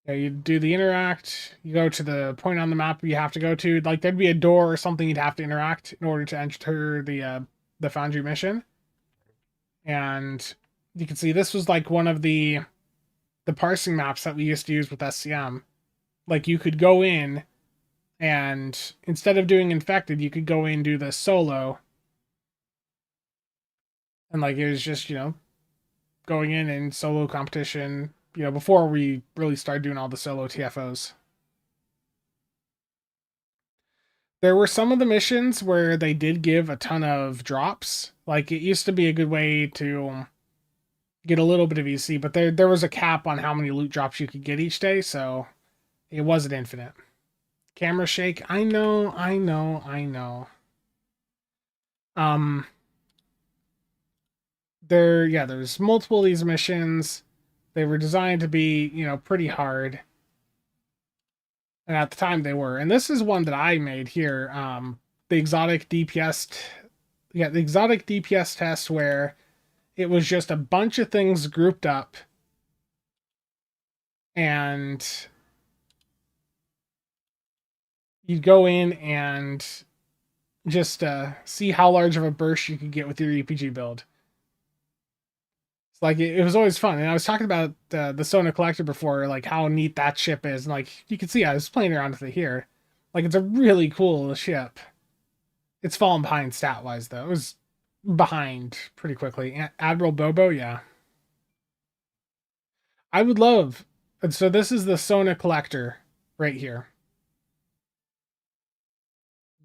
Yeah, you do the interact. You go to the point on the map you have to go to. Like there'd be a door or something you'd have to interact in order to enter the Foundry mission. And you can see this was like one of the parsing maps that we used to use with SCM. Like you could go in, and instead of doing infected, you could go in and do the solo. And like it was just, going in solo competition, before we really started doing all the solo TFOs. There were some of the missions where they did give a ton of drops, Like, it used to be a good way to get a little bit of EC, but there was a cap on how many loot drops you could get each day, so it wasn't infinite. Camera shake. I know, I know, I know. Um, there's multiple of these missions. They were designed to be, pretty hard. And at the time they were. And this is one that I made here. The exotic DPS, the exotic DPS test where it was just a bunch of things grouped up, and you'd go in and just see how large of a burst you could get with your EPG build. It's like it was always fun, and I was talking about the Sona Collector before, like how neat that ship is, and like you can see, I was playing around with it here. Like it's a really cool ship. It's fallen behind stat wise though. It was behind pretty quickly. Admiral Bobo, yeah. I would love. And so this is the Sona Collector right here.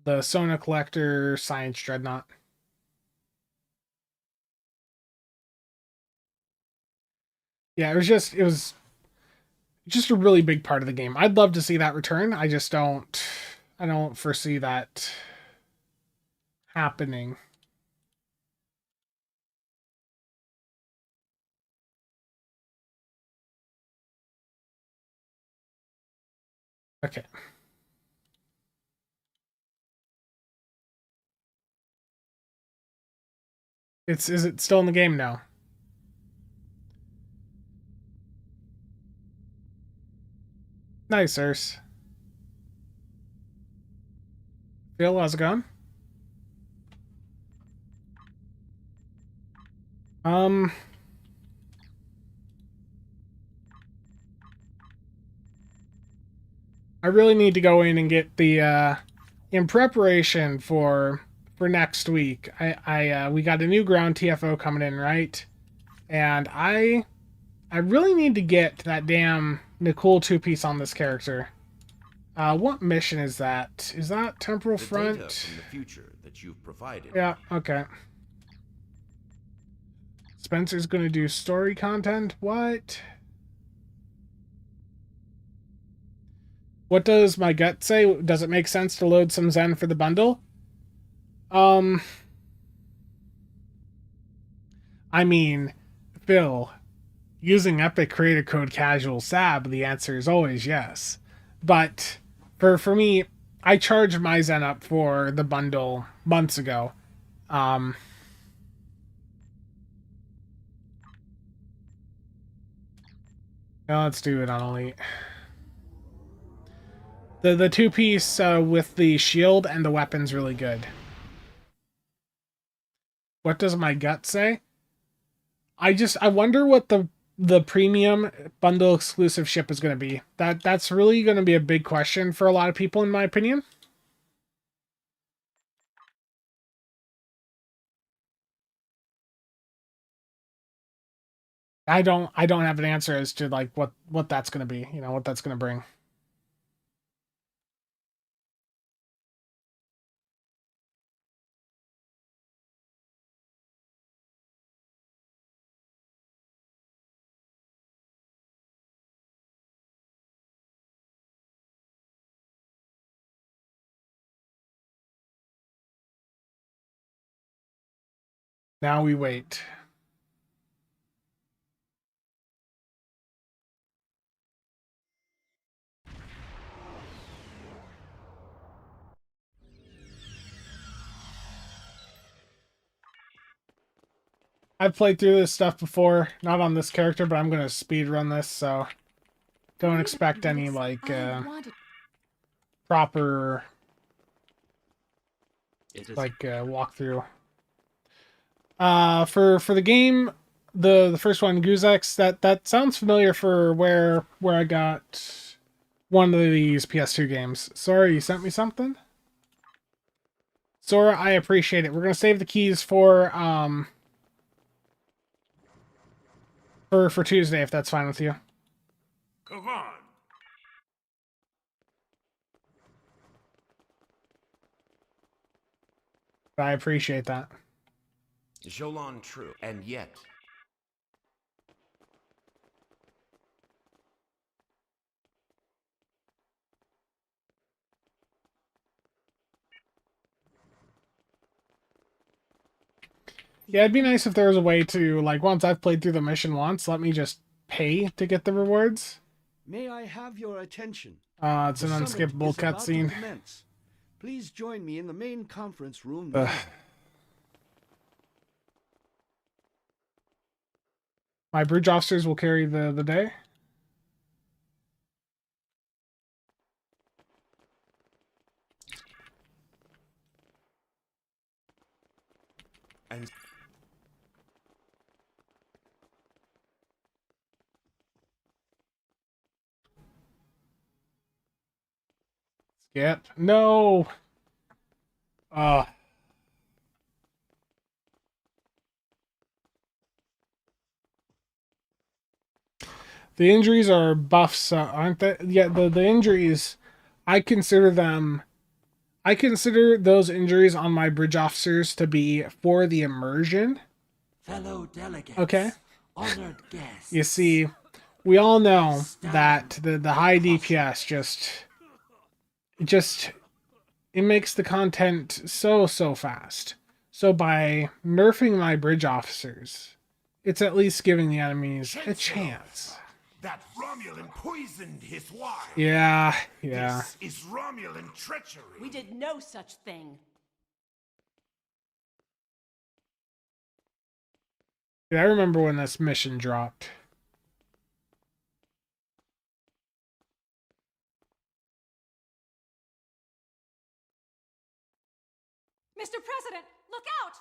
The Sona Collector Science Dreadnought. Yeah, it was just a really big part of the game. I'd love to see that return. I don't foresee that happening. Okay. Is it still in the game now? Nice, Urs. Phil, how's it going? Um I really need to go in and get the in preparation for next week. I we got a new ground TFO coming in, right? And I really need to get that damn Nicole two-piece on this character. What mission is that? Is that Temporal Front? Data from the future that you've provided. Yeah, okay. Spencer's gonna do story content? What? What does my gut say? Does it make sense to load some Zen for the bundle? Um, I mean, Phil, using Epic Creator Code CasualSAB, the answer is always yes. But for me, I charged my Zen up for the bundle months ago. Um, let's do it on Elite. The two piece with the shield and the weapon's really good. What does my gut say? I wonder what the premium bundle exclusive ship is going to be. That's really going to be a big question for a lot of people, in my opinion. I don't have an answer as to like what that's going to be. What that's going to bring. Now we wait. I've played through this stuff before, not on this character, but I'm going to speed run this, so don't expect any like proper like walkthrough. For the game, the first one, Guzex, that sounds familiar for where I got one of these PS2 games. Sorry, you sent me something? Sora, I appreciate it. We're gonna save the keys for Tuesday if that's fine with you. Come on. I appreciate that. Jolan true, and yet... Yeah, it'd be nice if there was a way to, like, once I've played through the mission once, let me just pay to get the rewards. May I have your attention? It's The an summit unskippable is about to cutscene. commence. Please join me in the main conference room now. My bridge officers will carry the day. And Skip. No. The injuries are buffs, aren't they? Yeah, the injuries, I consider them. I consider those injuries on my bridge officers to be for the immersion. Fellow delegates, Okay. honored guests. You see, we all know that the high DPS just it makes the content so fast. So by nerfing my bridge officers, it's at least giving the enemies a chance. that Romulan poisoned his wife. Yeah. This is Romulan treachery. We did no such thing. Yeah, I remember when this mission dropped. Mr. President, look out!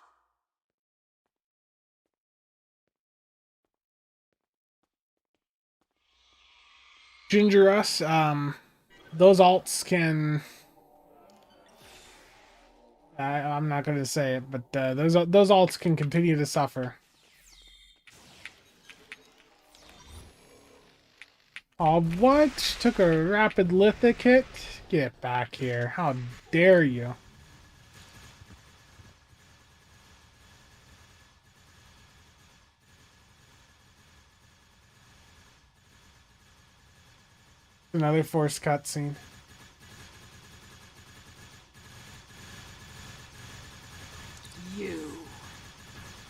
Ginger us, those alts can... I'm not going to say it, but those alts can continue to suffer. Oh, what? Took a rapid lithic hit? Get back here. How dare you? Another forced cutscene. You.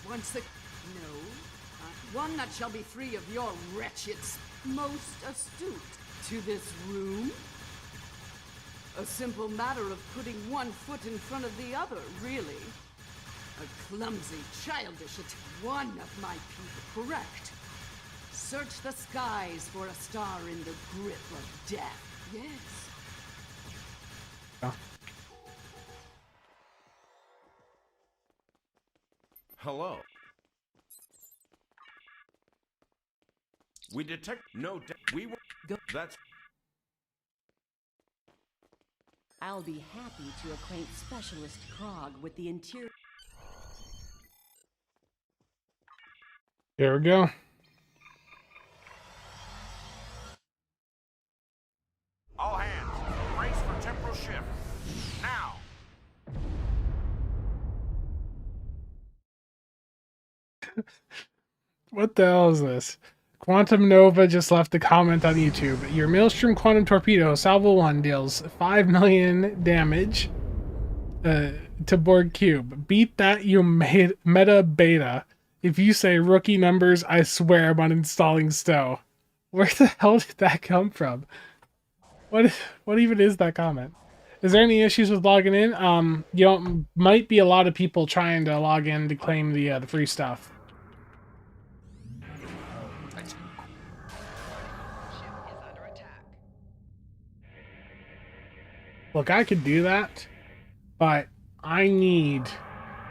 Once the... No. One that shall be free of your wretched... Most astute. To this room? A simple matter of putting one foot in front of the other, really. A clumsy, childish one of my people, correct. Search the skies for a star in the grip of death. Yes. Oh. Hello. We detect no. We were. That's. I'll be happy to acquaint Specialist Krog with the interior. There we go. All hands, brace for temporal shift. Now. What the hell is this? Quantum Nova just left a comment on YouTube. Your Maelstrom Quantum Torpedo, Salvo 1, deals 5 million damage to Borg Cube. Beat that, you meta beta. If you say rookie numbers, I swear I'm uninstalling Stowe. Where the hell did that come from? What even is that comment? Is there any issues with logging in? You know, might be a lot of people trying to log in to claim the free stuff. Look, I could do that, but I need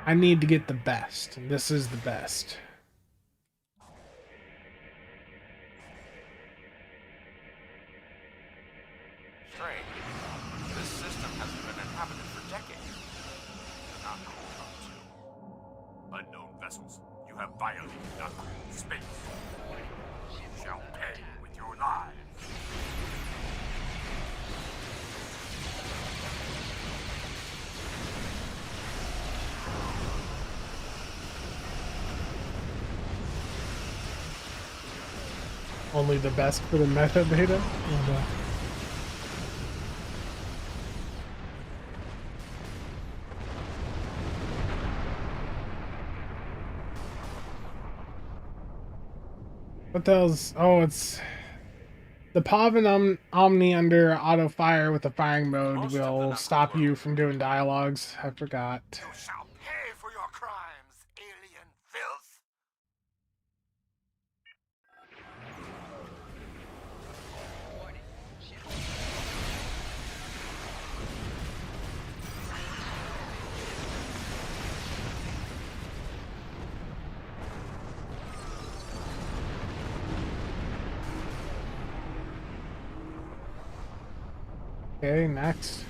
to get the best. And this is the best. Strange. This system hasn't been inhabited for decades. Not cool, unknown vessels, you have violated unknown space. You shall pay with your lives. Only the best for the metadata. Oh, no. What the hell's... Oh, it's... The POV and Omni under auto fire with the firing mode Most of the will knuckle stop you world. from doing dialogues. I forgot. You shall pay for your crimes, alien filth! Okay, next.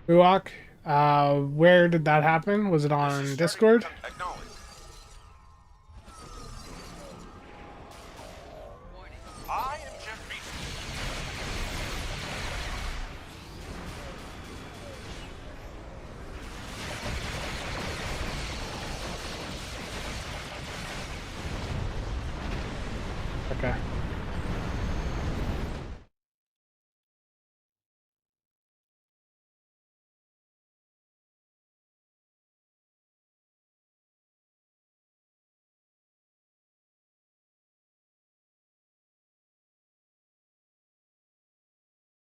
Buak, where did that happen? Was it on Discord? Acknowledge. I am Jeff Beeson. Okay.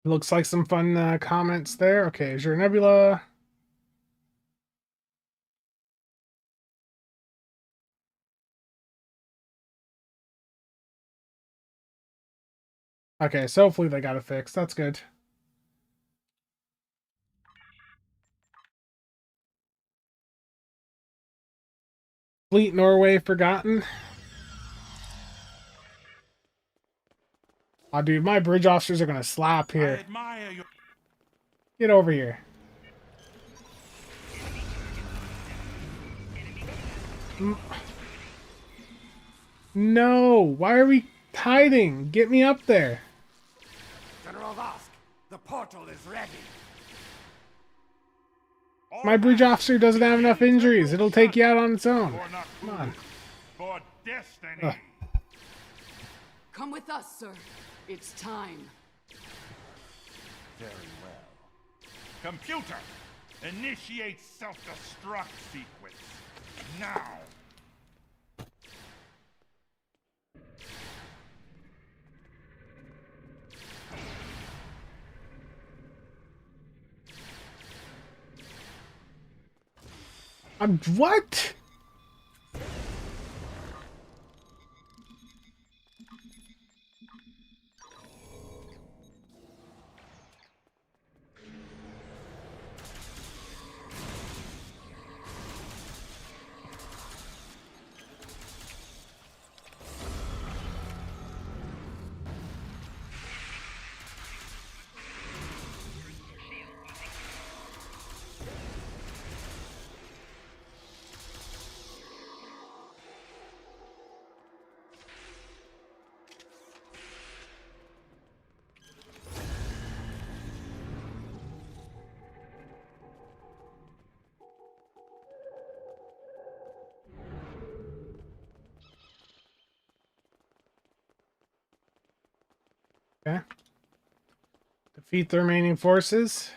Looks like some fun comments there. Okay, Azure Nebula. Okay, so hopefully they got it fixed. That's good. Fleet Norway forgotten. Oh, dude, my bridge officers are gonna slap I here. admire your... Get over here. No, why are we hiding? Get me up there. General Vosk, the portal is ready. My bridge officer doesn't have enough injuries. It'll take you out on its own. Come on. For destiny. Ugh. Come with us, sir. It's time. Very well. Computer, initiate self-destruct sequence. Now. What? Okay. Defeat the remaining forces.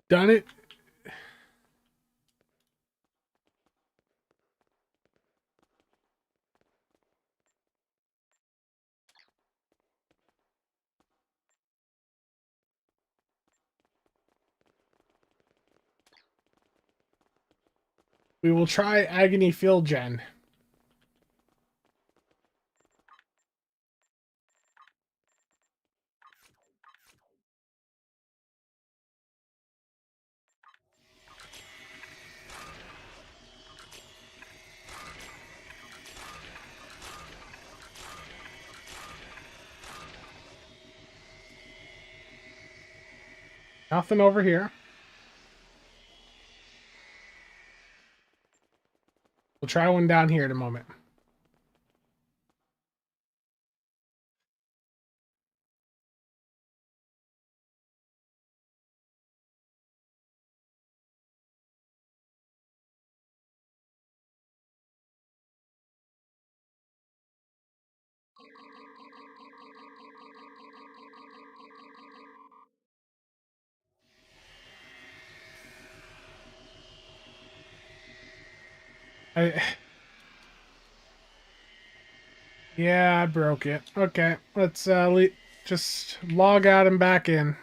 Done it. We will try Agony Field Gen. Nothing over here. We'll try one down here in a moment. Yeah, I broke it. Okay, let's just log out and back in.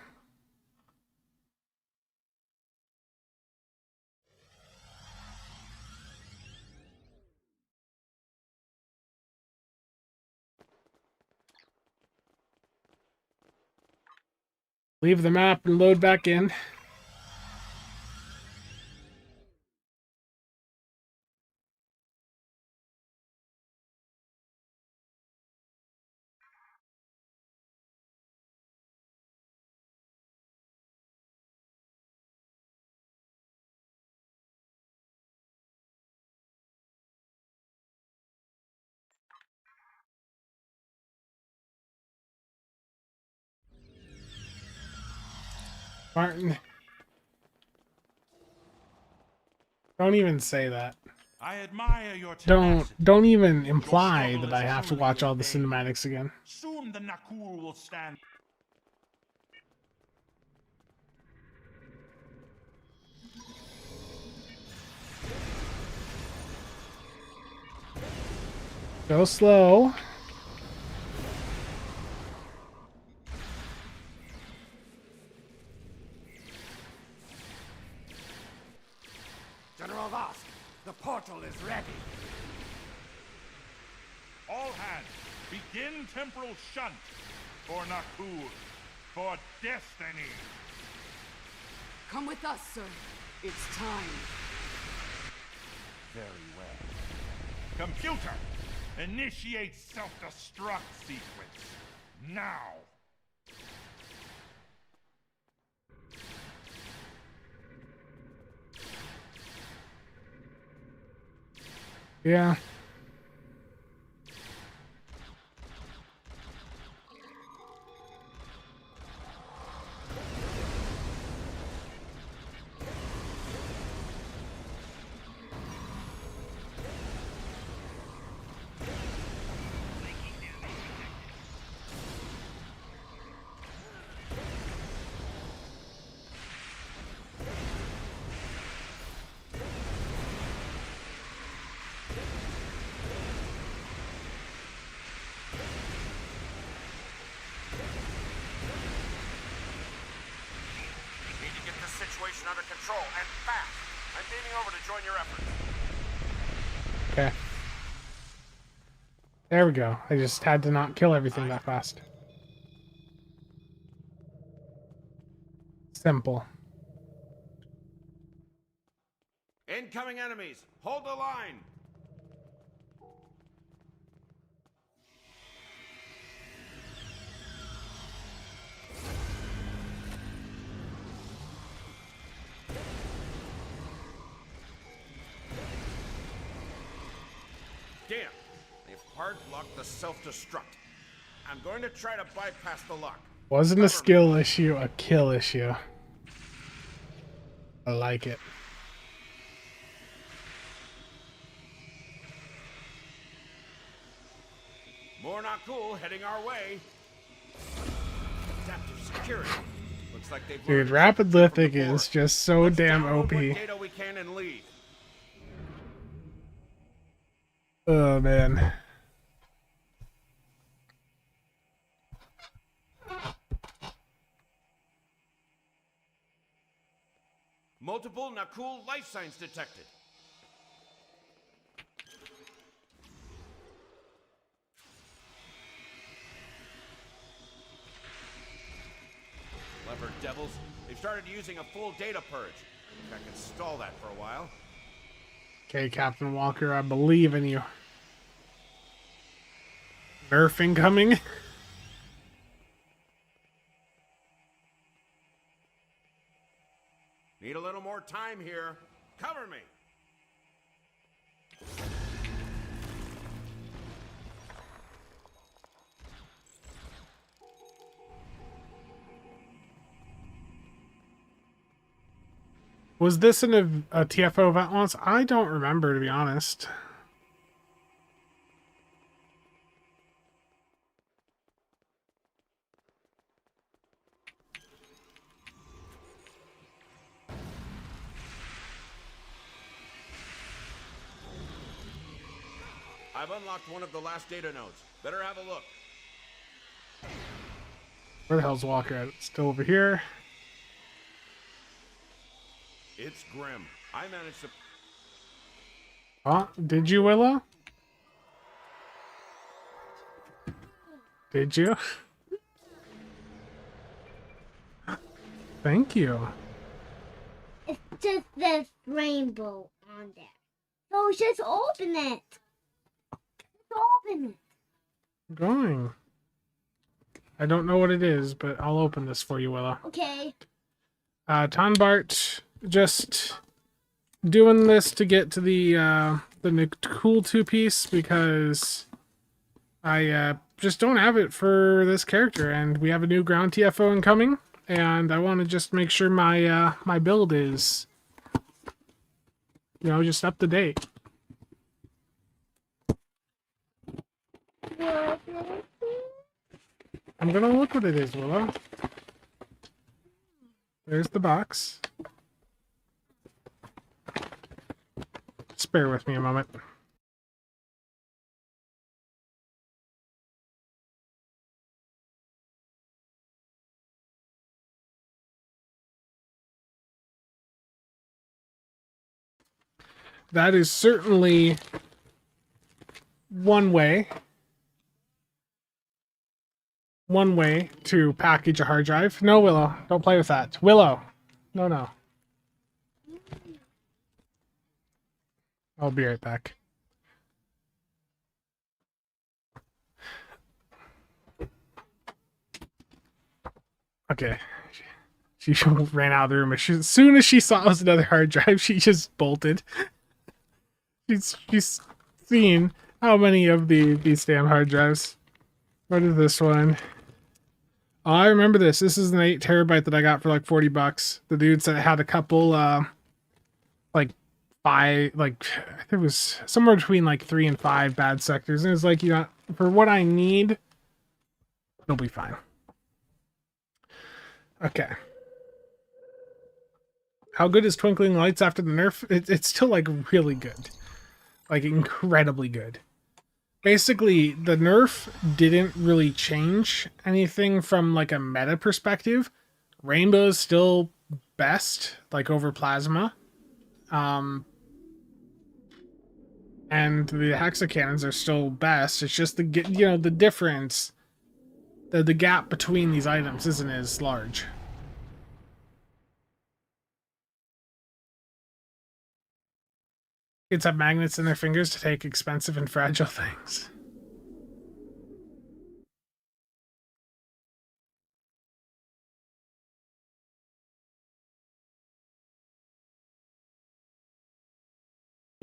Leave the map and load back in. Martin, don't even say that. I admire your tenacity. Don't even imply that I have to watch all the cinematics again. Soon the Nakul will stand. Go slow. General Vosk, the portal is ready. All hands, begin temporal shunt for Nakul, for destiny. Come with us, sir. It's time. Very well. Computer, initiate self-destruct sequence. Now. Yeah. Need to get this situation under control, and fast. I'm beaming over to join your effort. Okay. There we go. I just had to not kill everything that fast. Simple. Incoming enemies, hold the line. Damn, they've hard locked the self-destruct. I'm going to try to bypass the lock. Wasn't a skill issue, a kill issue. I like it. More not cool heading our way. Adaptive security. Looks like they've Dude, learned Rapid something from Lithic before. is just so Let's damn download OP. what data we can and leave. Oh, man. Multiple Nakul life signs detected. Clever devils. They've started using a full data purge. I can stall that for a while. Okay, Captain Walker, I believe in you. Nerf incoming. Need a little more time here. Cover me. Was this in a TFO event once? I don't remember, to be honest. I've unlocked one of the last data nodes. Better have a look. Where the hell's Walker at? Still over here. It's grim. I managed to... Oh, did you, Willow? Did you? Thank you. It's just this rainbow on there. So just open it. Just open it. I'm going. I don't know what it is, but I'll open this for you, Willow. Okay. Tonbart, just doing this to get to the cool 2-piece because I just don't have it for this character, and we have a new ground TFO incoming, and I want to just make sure my my build is, you know, just up to date. What is it? I'm gonna look what it is, Willow. There's the box. Just bear with me a moment. That is certainly one way to package a hard drive. No, Willow, don't play with that. Willow, no. I'll be right back. Okay. She ran out of the room. As soon as she saw it was another hard drive, she just bolted. She's seen how many of these damn hard drives. What is this one? Oh, I remember this. This is an 8 terabyte that I got for like $40. The dude said it had a couple, like 5, like I think it was somewhere between like 3 and 5 bad sectors. And it's like, you know, for what I need, it'll be fine. Okay. How good is Twinkling Lights after the nerf? It's still like really good. Like incredibly good. Basically, the nerf didn't really change anything from like a meta perspective. Rainbow is still best, like over Plasma. And the hexacannons are still best. It's just the difference, the gap between these items isn't as large. Kids have magnets in their fingers to take expensive and fragile things.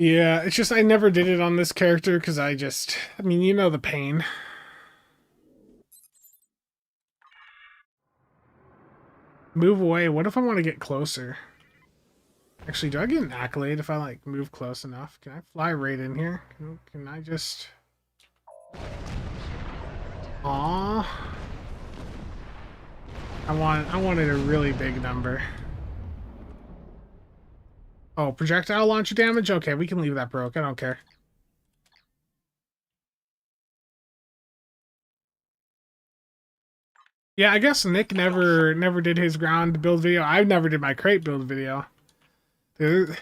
Yeah, it's just I never did it on this character because I mean, you know the pain. Move away. What if I want to get closer? Actually, do I get an accolade if I like move close enough? Can I fly right in here? Can I just... Aww. I wanted a really big number. Oh, projectile launcher damage? Okay, we can leave that broke. I don't care. Yeah, I guess Nick never did his ground build video. I never did my crate build video. It's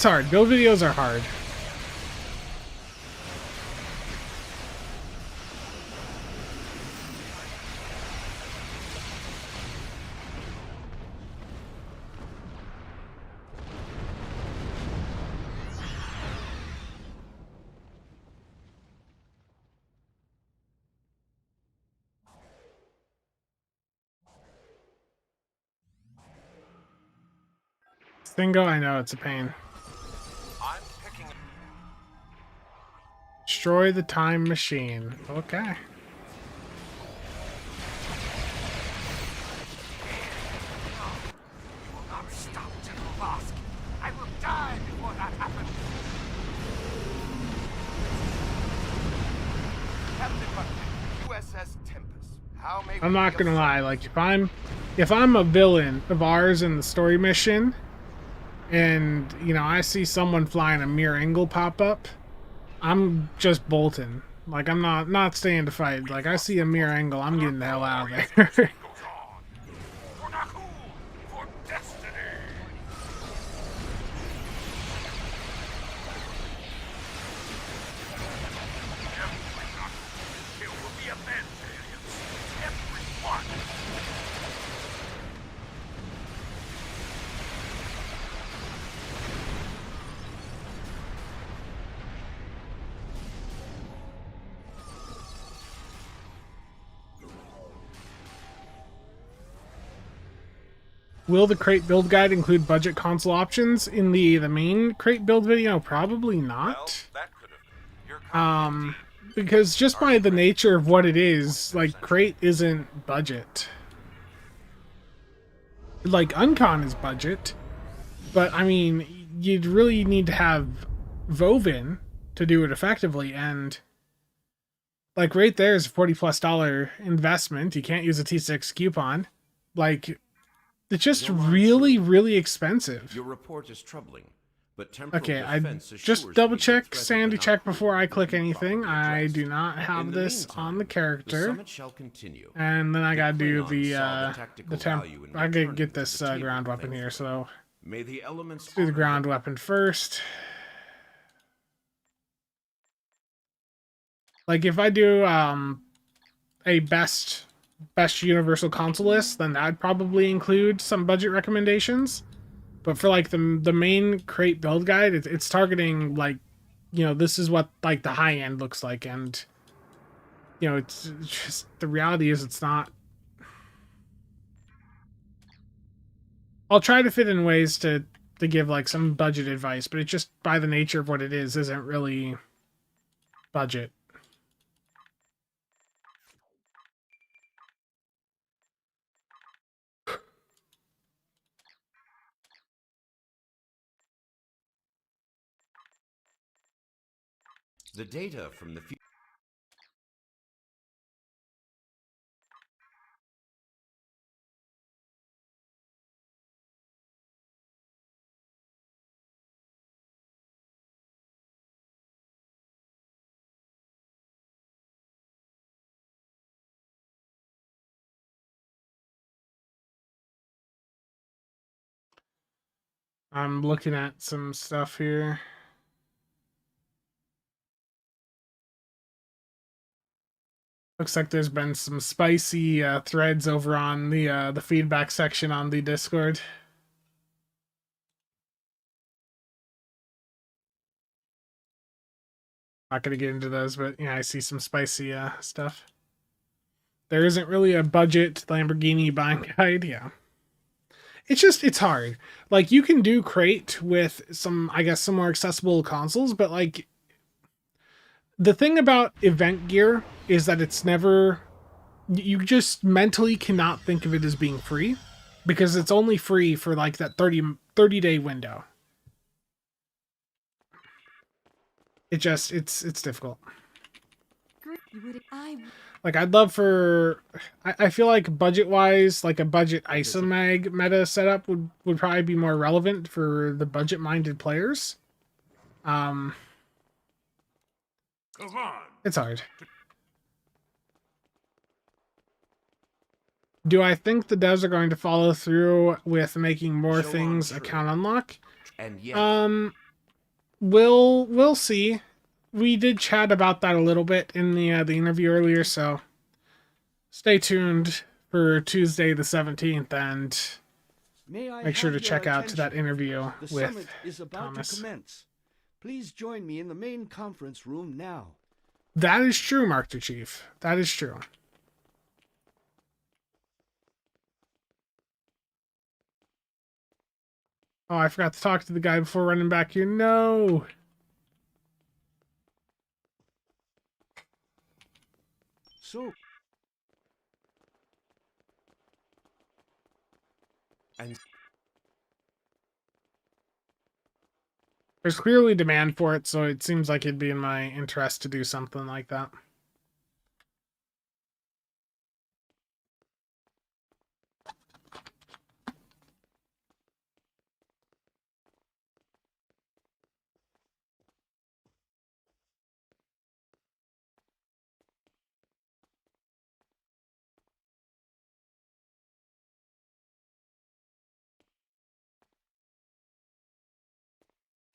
hard. Build videos are hard. Stingo, I know it's a pain. I'm picking. Destroy the time machine. Okay. You will not stop, General Vosk. I will die before that happens. Captain Buckley, USS Tempest. How may I'm we not be gonna of lie, service? like if I'm a villain of ours in the story mission, and you know I see someone flying a mirror angle pop up, I'm just bolting. Like I'm not staying to fight. Like I see a mirror angle, I'm getting the hell out of there. Goes on. For Nakul, for destiny. Every Nakul kill will be avenged, aliens. Every one. Will the crate build guide include budget console options in the main crate build video? Probably Well, not. that could have been. Your comment, Because just by the nature of what it is, like crate isn't budget. Like Uncon is budget, but I mean you'd really need to have Vovin to do it effectively, and like right there is a $40+ investment. You can't use a T6 coupon. Like it's just really expensive. Your report is troubling, but Okay, temporal I defense just assures double me the check, threat of sanity the check Nakul before I will click be anything. properly I addressed. do not In have the this meantime, on the The character. summit shall continue. And then I gotta do Klingons the saw the tactical temp. value in I gotta returning get to this the table, ground weapon here, thankfully. so May the elements let's do the honor ground them. weapon first. Like if I do a best universal console list, then that'd probably include some budget recommendations. But for like the main crate build guide, it's targeting like, you know, this is what like the high end looks like, and you know it's just the reality is it's not. I'll try to fit in ways to give like some budget advice, but it just by the nature of what it is isn't really budget. The data from the I'm looking at some stuff here. Looks like there's been some spicy threads over on the feedback section on the Discord. Not gonna get into those, but yeah, I see some spicy stuff. There isn't really a budget Lamborghini buying guide, yeah. It's hard. Like you can do crate with some, I guess, some more accessible consoles, but like the thing about event gear is that it's never, you just mentally cannot think of it as being free because it's only free for like that 30-day window. It's difficult. Like I'd love for, I feel like budget wise, like a budget isomag meta setup would probably be more relevant for the budget minded players. Come on. It's hard. Do I think the devs are going to follow through with making more Show on things true. account unlock? and yet We'll see. We did chat about that a little bit in the interview earlier, so stay tuned for Tuesday the 17th and May I make sure to have your check out attention? that interview The with summit is about Thomas. to commence. Please join me in the main conference room now. That is true, Mark the Chief. That is true. Oh, I forgot to talk to the guy before running back here. No. So, and There's clearly demand for it, so it seems like it'd be in my interest to do something like that.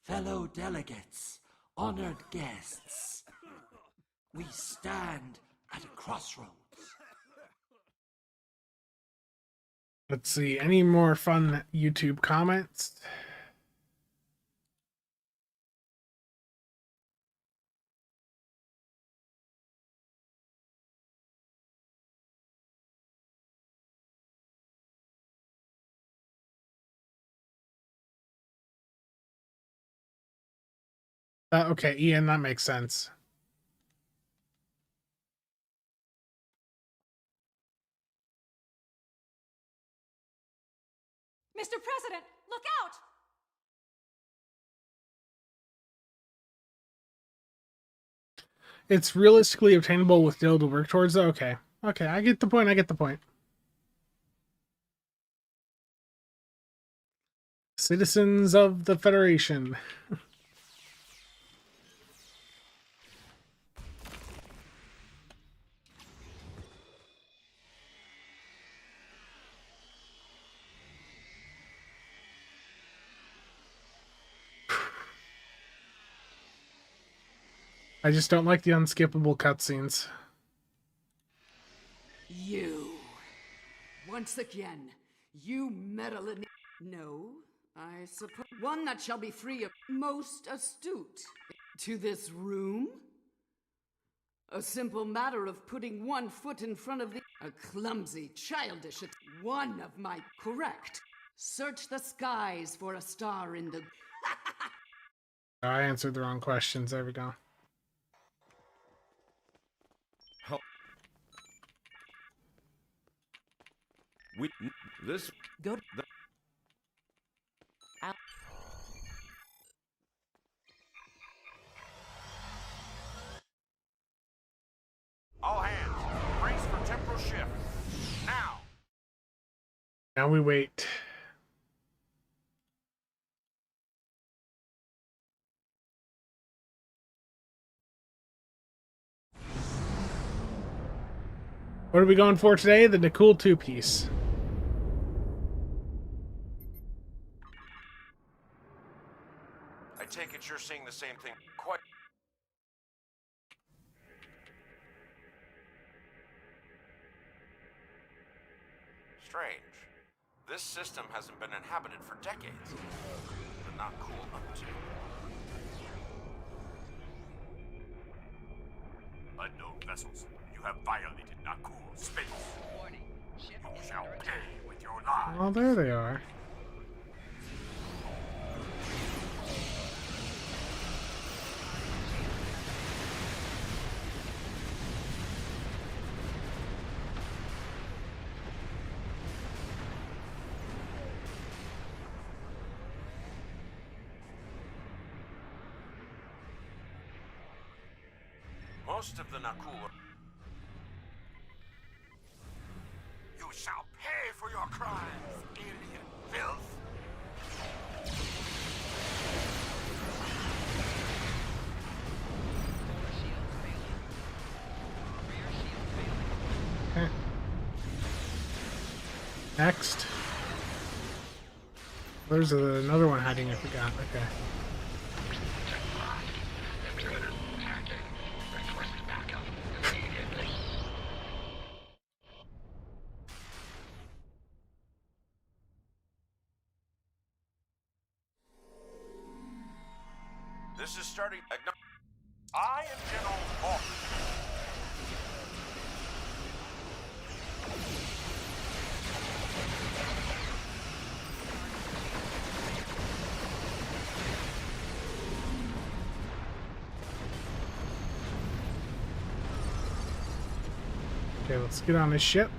Fellow delegates, honored guests, we stand at a crossroads. Let's see, any more fun YouTube comments? Okay, Ian, that makes sense. Mr. President, look out! It's realistically obtainable with Dill to work towards it. Okay. Okay, I get the point. I get the point. Citizens of the Federation. I just don't like the unskippable cutscenes. You. Once again, you meddle in... No, I suppose... One that shall be free of... Most astute. To this room? A simple matter of putting one foot in front of the... A clumsy, childish... One of my... Correct. Search the skies for a star in the... I answered the wrong questions. There we go. This Go. All hands, brace for temporal shift. Now! Now we wait. What are we going for today? The Nakul 2-piece. I take it you're seeing the same thing. Quite. Strange. This system hasn't been inhabited for decades. But not cool enough to. Unknown vessels, you have violated not cool space. You shall pay with your lives. Oh, there they are. Most of the Nakul. You shall pay for your crimes, alien filth. Okay. Next. There's another one hiding, I forgot. Okay. This is starting. I am General Hawk. Okay, let's get on this ship.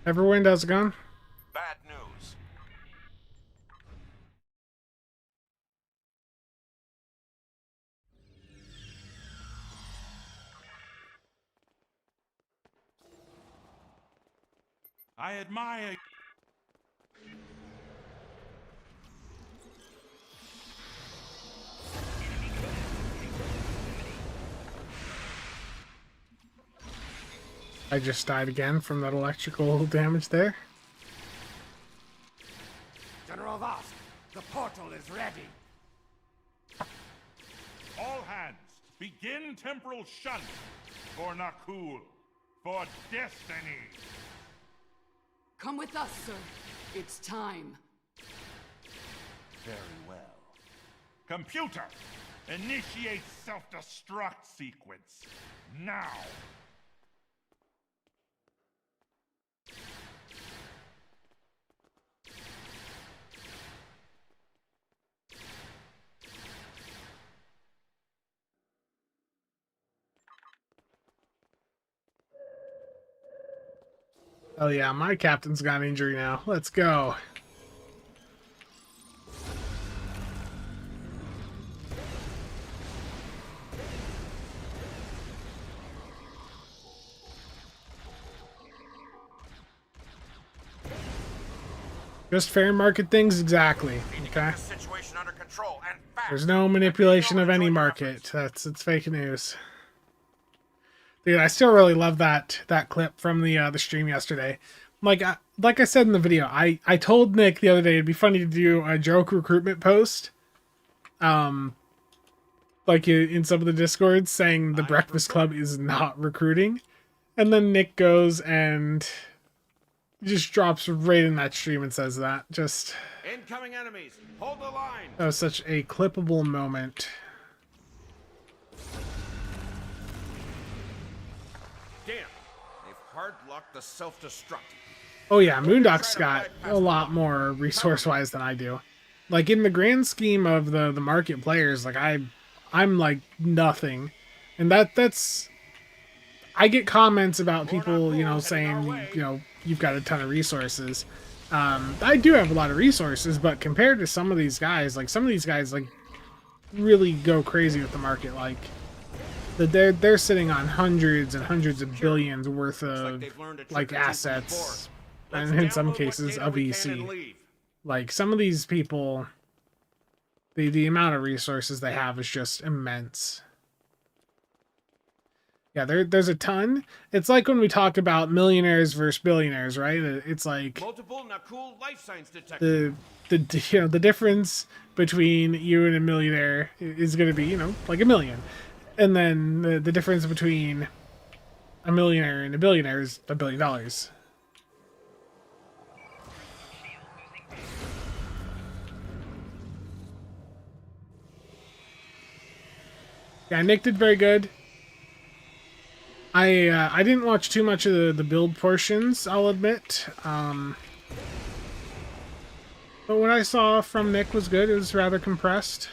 Everwind, how's it going? Bad news. I admire. I just died again from that electrical damage there. General Vosk, the portal is ready. All hands, begin temporal shunt for Nakul, for destiny. Come with us, sir. It's time. Very well. Computer, initiate self-destruct sequence now. Oh yeah, my captain's got an injury now. Let's go. Just fair market things, exactly. Okay. This situation under control and fast. There's no manipulation of any market. It's fake news. Dude, I still really love that clip from the stream yesterday. Like I said in the video, I told Nick the other day it'd be funny to do a joke recruitment post, like in some of the discords saying the Breakfast Club is not recruiting, and then Nick goes and just drops right in that stream and says that. Just Incoming enemies, hold the line. that was such a clippable moment. Damn, they've hard-locked the self-destruct. Oh yeah, Moondoc's got a lot more resource-wise than I do. Like in the grand scheme of the market players, like I'm like nothing, and that's. I get comments about people, you know, saying, you know, you've got a ton of resources. I do have a lot of resources, but compared to some of these guys, like some of these guys, like really go crazy with the market. Like they're sitting on hundreds and hundreds of billions worth of like assets, and in some cases of EC. Like some of these people, the amount of resources they have is just immense. Yeah, there's a ton. It's like when we talk about millionaires versus billionaires, right? It's like Multiple Nakul life signs detected. the you know the difference between you and a millionaire is going to be, you know, like a million, and then the difference between a millionaire and a billionaire is $1 billion. Yeah, Nick did very good. I didn't watch too much of the build portions, I'll admit. But what I saw from Nick was good. It was rather compressed.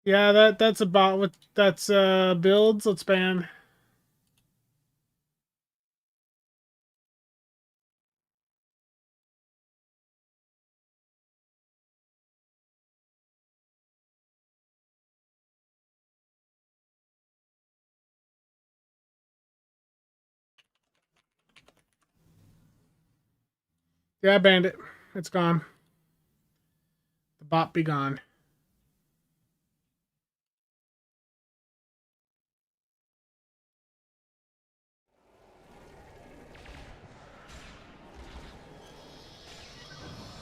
Yeah, that's about what that's builds. Let's ban. Yeah, I banned it. It's gone. The bot be gone.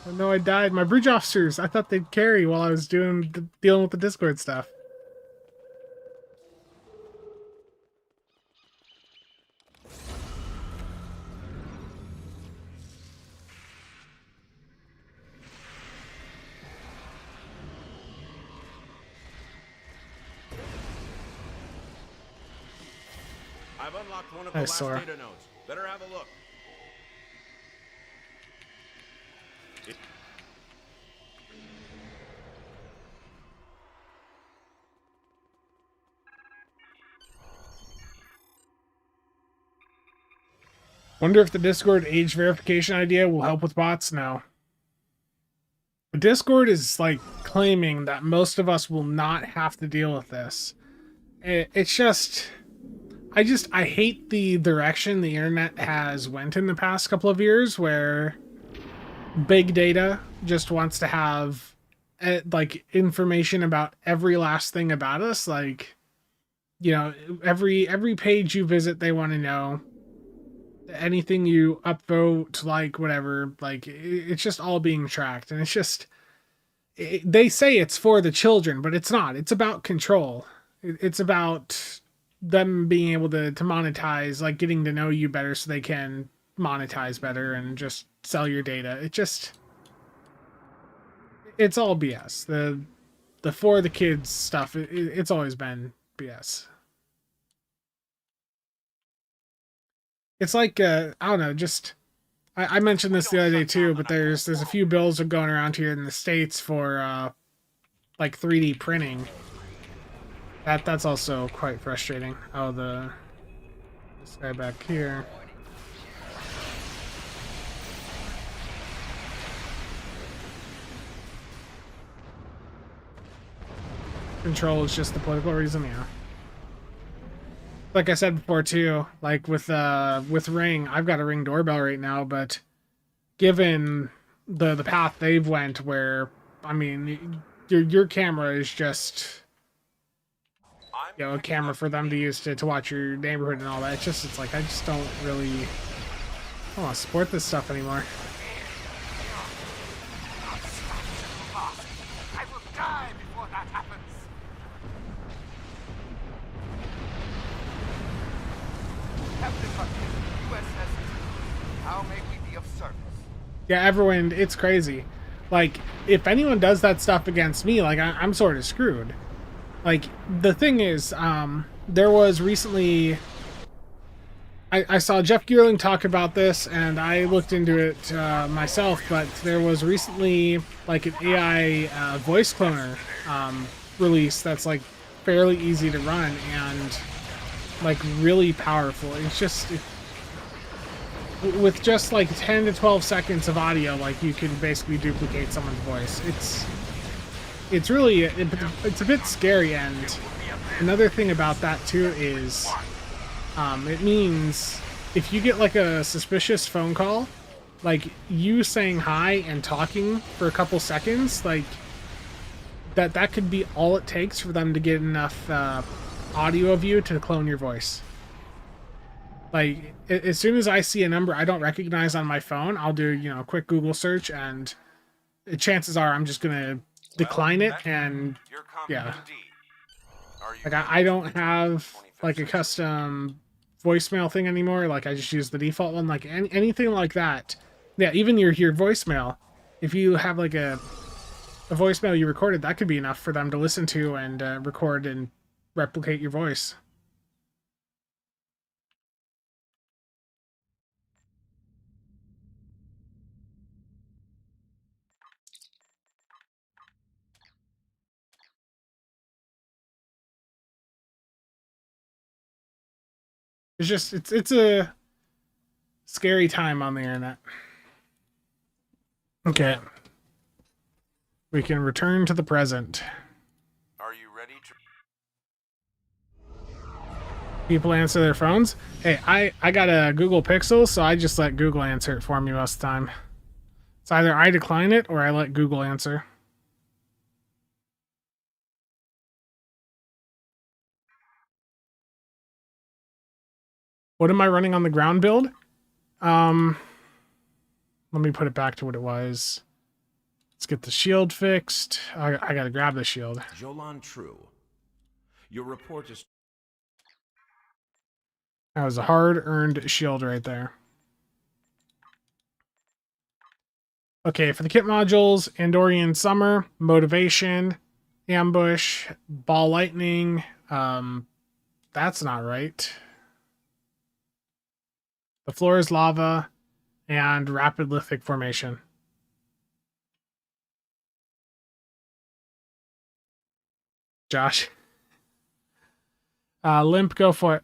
Oh, no, I died. My bridge officers. I thought they'd carry while I was dealing with the Discord stuff. I've unlocked one of the Nice, last Sora. data nodes. Better have a look. Wonder if the Discord age verification idea will help with bots? No. Discord is like claiming that most of us will not have to deal with this. It's just, I hate the direction the internet has went in the past couple of years, where big data just wants to have like information about every last thing about us. Like, you know, every page you visit, they want to know. Anything you upvote, like whatever, like it's just all being tracked, and it's just they say it's for the children, but it's not. It's about control. It's about them being able to monetize, like getting to know you better so they can monetize better and just sell your data. It's all BS. The for the kids stuff, it's always been BS. It's like I don't know, just I mentioned this the other day too, but there's a few bills that are going around here in the States for like 3D printing. That's also quite frustrating. Oh, this guy back here. Control is just the political reason, yeah. Like I said before too, like with Ring, I've got a Ring doorbell right now, but given the path they've went, where I mean, your camera is just, you know, a camera for them to use to watch your neighborhood and all that. It's like I just don't really want to support this stuff anymore. I will die before that happens. Captain Bucky, USS. How may we be of service? Yeah, everyone, it's crazy. Like, if anyone does that stuff against me, like, I'm sort of screwed. Like, the thing is, there was recently... I saw Jeff Geerling talk about this, and I looked into it myself, but there was recently, like, an AI voice cloner release that's, like, fairly easy to run and, like, really powerful. It's just... with just like 10 to 12 seconds of audio, like you can basically duplicate someone's voice. It's really it's a bit scary. And another thing about that too is it means if you get like a suspicious phone call, like you saying hi and talking for a couple seconds, like that could be all it takes for them to get enough audio of you to clone your voice. Like, as soon as I see a number I don't recognize on my phone, I'll do, you know, a quick Google search, and chances are I'm just gonna decline it, and yeah. Like, I don't have, like, a custom voicemail thing anymore. Like, I just use the default one. Like, anything like that. Yeah, even your voicemail. If you have, like, a voicemail you recorded, that could be enough for them to listen to and record and replicate your voice. It's just, it's a scary time on the internet. Okay. We can return to the present. Are you ready to... People answer their phones. Hey, I got a Google Pixel, so I just let Google answer it for me most of the time. It's either I decline it or I let Google answer. What am I running on the ground build? Let me put it back to what it was. Let's get the shield fixed. I gotta grab the shield. Jolan True, your report is... That was a hard-earned shield right there. Okay, for the kit modules, Andorian Summer, Motivation, Ambush, Ball Lightning. That's not right. The floor is lava, and Rapid Lithic Formation. Josh. Limp, go for it.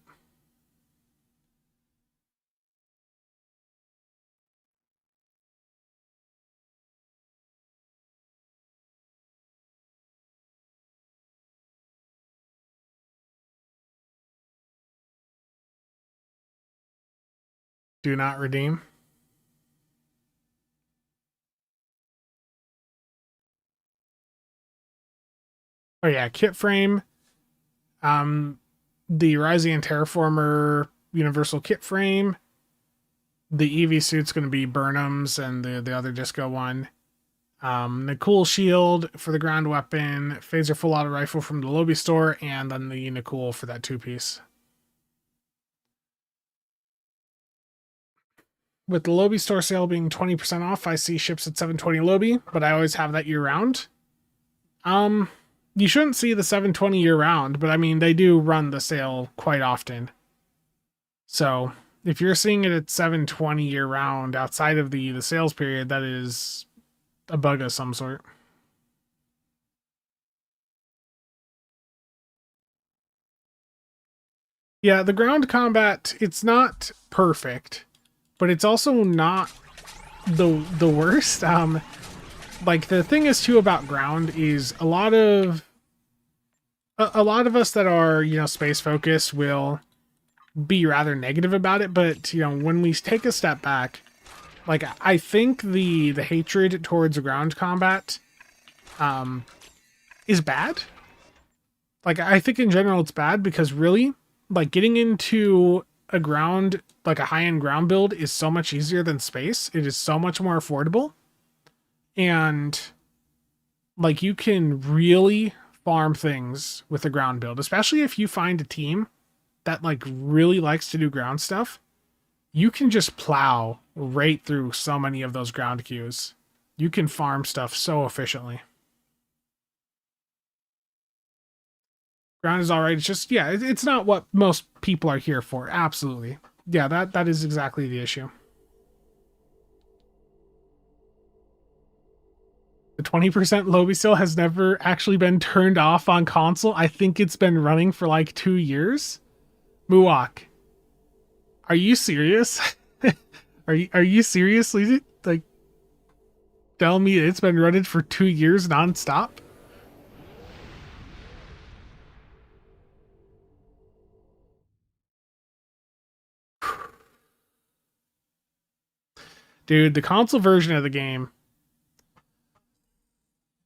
Do not redeem. Oh yeah, kit frame. The Ryzian Terraformer Universal Kit Frame. The EV suit's going to be Burnham's and the other disco one. The cool shield for the ground weapon, phaser full auto rifle from the Lobby store, and then the Unicool for that 2-piece. With the Lobby store sale being 20% off, I see ships at 720 Lobby, but I always have that year round. You shouldn't see the 720 year round, but I mean, they do run the sale quite often. So if you're seeing it at 720 year round outside of the sales period, that is a bug of some sort. Yeah, the ground combat, it's not perfect, but it's also not the worst. Like the thing is too about ground is a lot of us that are, you know, space focused will be rather negative about it, but you know, when we take a step back, like I think the hatred towards ground combat is bad. Like I think in general it's bad because really, like getting into a ground, like a high-end ground build is so much easier than space. It is so much more affordable. And like you can really farm things with a ground build, especially if you find a team that like really likes to do ground stuff. You can just plow right through so many of those ground queues. You can farm stuff so efficiently. Ground is all right. It's just, yeah, it's not what most people are here for. Absolutely. Yeah, that is exactly the issue. The 20% Lobby sale has never actually been turned off on console. I think it's been running for like 2 years. Muwak, are you serious? are you seriously like telling me it's been running for 2 years nonstop? Dude, the console version of the game.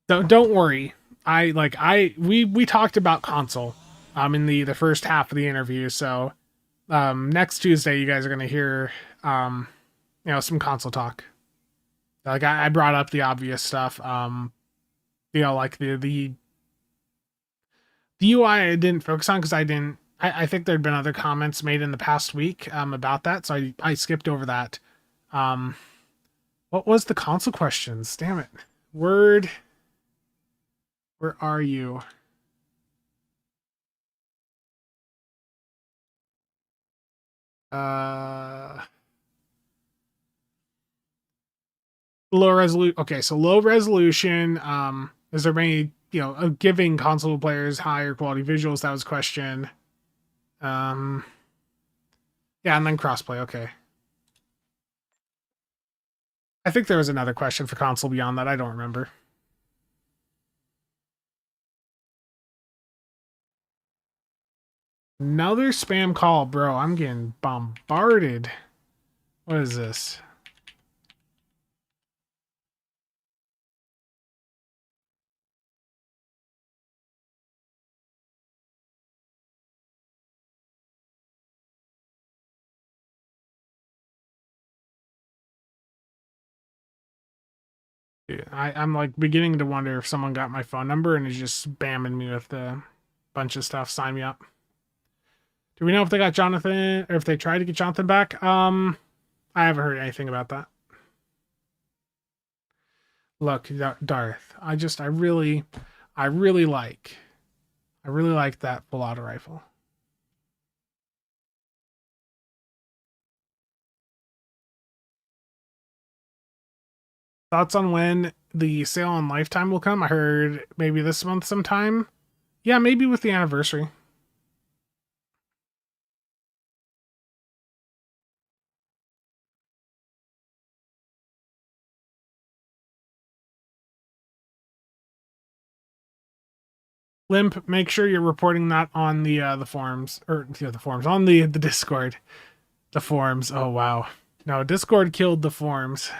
Don't worry. We talked about console in the first half of the interview, so next Tuesday you guys are gonna hear you know, some console talk. Like I brought up the obvious stuff. You know, like the UI I didn't focus on because I think there'd been other comments made in the past week about that, so I skipped over that. What was the console questions? Damn it. Word. Where are you? Low resolution. Okay, so low resolution. Is there any, you know, giving console players higher quality visuals? That was question. Yeah, and then crossplay. Okay. I think there was another question for console beyond that. I don't remember. Another spam call, bro. I'm getting bombarded. What is this? I'm like beginning to wonder if someone got my phone number and is just spamming me with a bunch of stuff. Sign me up. Do we know if they got Jonathan or if they tried to get Jonathan back? I haven't heard anything about that. Look, Darth, I really like that full auto rifle. Thoughts on when the sale on Lifetime will come? I heard maybe this month sometime. Yeah, maybe with the anniversary. Limp, make sure you're reporting that on the forums, or the forums, on the Discord. The forums. Oh wow. No, Discord killed the forums.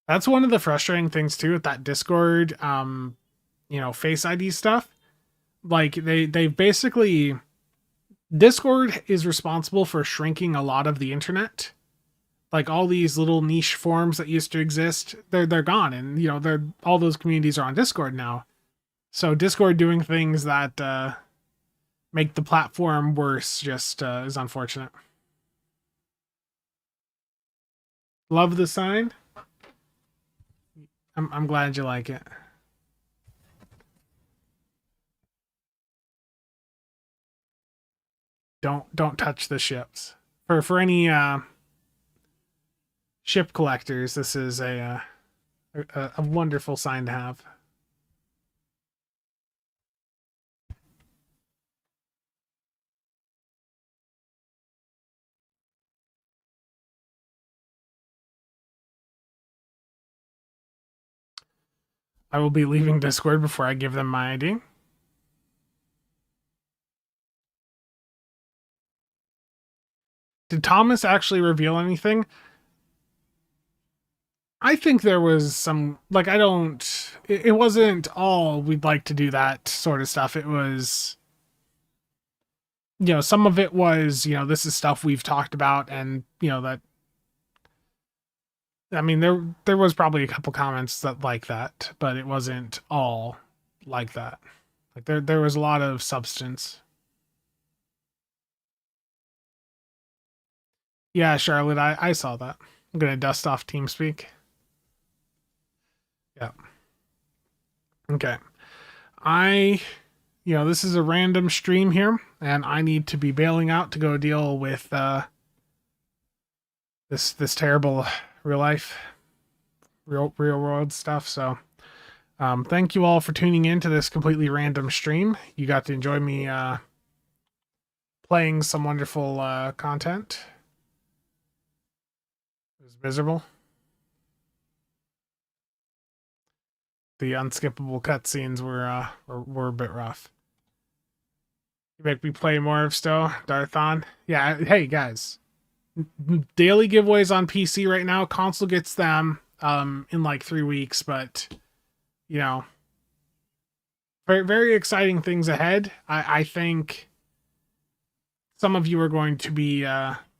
That's one of the frustrating things too with that Discord, Face ID stuff. Like they basically Discord is responsible for shrinking a lot of the internet. Like all these little niche forums that used to exist, they're gone, and they're all those communities are on Discord now. So Discord doing things that make the platform worse just is unfortunate. Love the sign. I'm glad you like it. Don't touch the ships. For any ship collectors, this is a wonderful sign to have. I will be leaving Discord before I give them my ID. Did Thomas actually reveal anything? I think there was some, like, it wasn't all we'd like to do that sort of stuff. It was, some of it was, this is stuff we've talked about, and, that, I mean, there was probably a couple comments that like that, but it wasn't all like that. Like, there was a lot of substance. Yeah, Charlotte, I saw that. I'm gonna dust off TeamSpeak. Yeah. Okay. This is a random stream here, and I need to be bailing out to go deal with this terrible real world stuff. So, thank you all for tuning in to this completely random stream. You got to enjoy me playing some wonderful content. It was miserable. The unskippable cutscenes were a bit rough. You make me play more of Stowe, Darthon. Yeah, hey guys. Daily giveaways on PC right now. Console gets them in like 3 weeks, but very, very exciting things ahead. I think some of you are going to be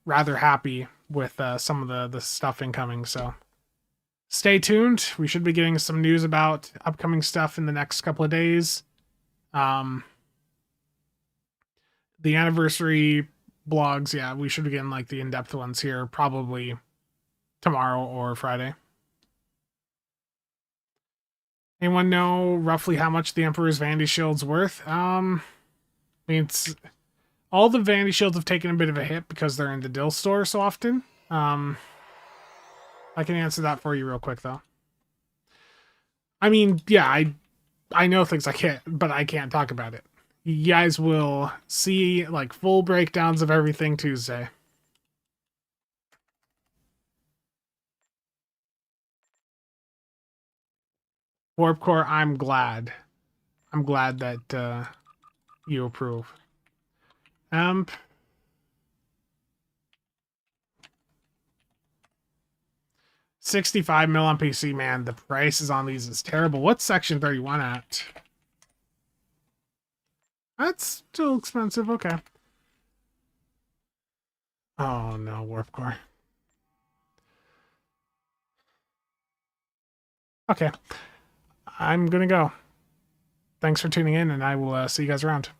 rather happy with some of the stuff incoming, so stay tuned. We should be getting some news about upcoming stuff in the next couple of days. The anniversary blogs, yeah, we should be getting like the in-depth ones here probably tomorrow or Friday. Anyone know roughly how much the Emperor's Vandy Shield's worth? I mean, it's all the Vandy Shields have taken a bit of a hit because they're in the Dill store so often. I can answer that for you real quick, though. I mean, yeah, I know things but I can't talk about it. You guys will see, like, full breakdowns of everything Tuesday. Warp Core, I'm glad. I'm glad that you approve. 65 mil on PC, man. The prices on these is terrible. What's Section 31 at? That's still expensive. Okay. Oh no, Warp Core. Okay. I'm gonna go. Thanks for tuning in, and I will see you guys around.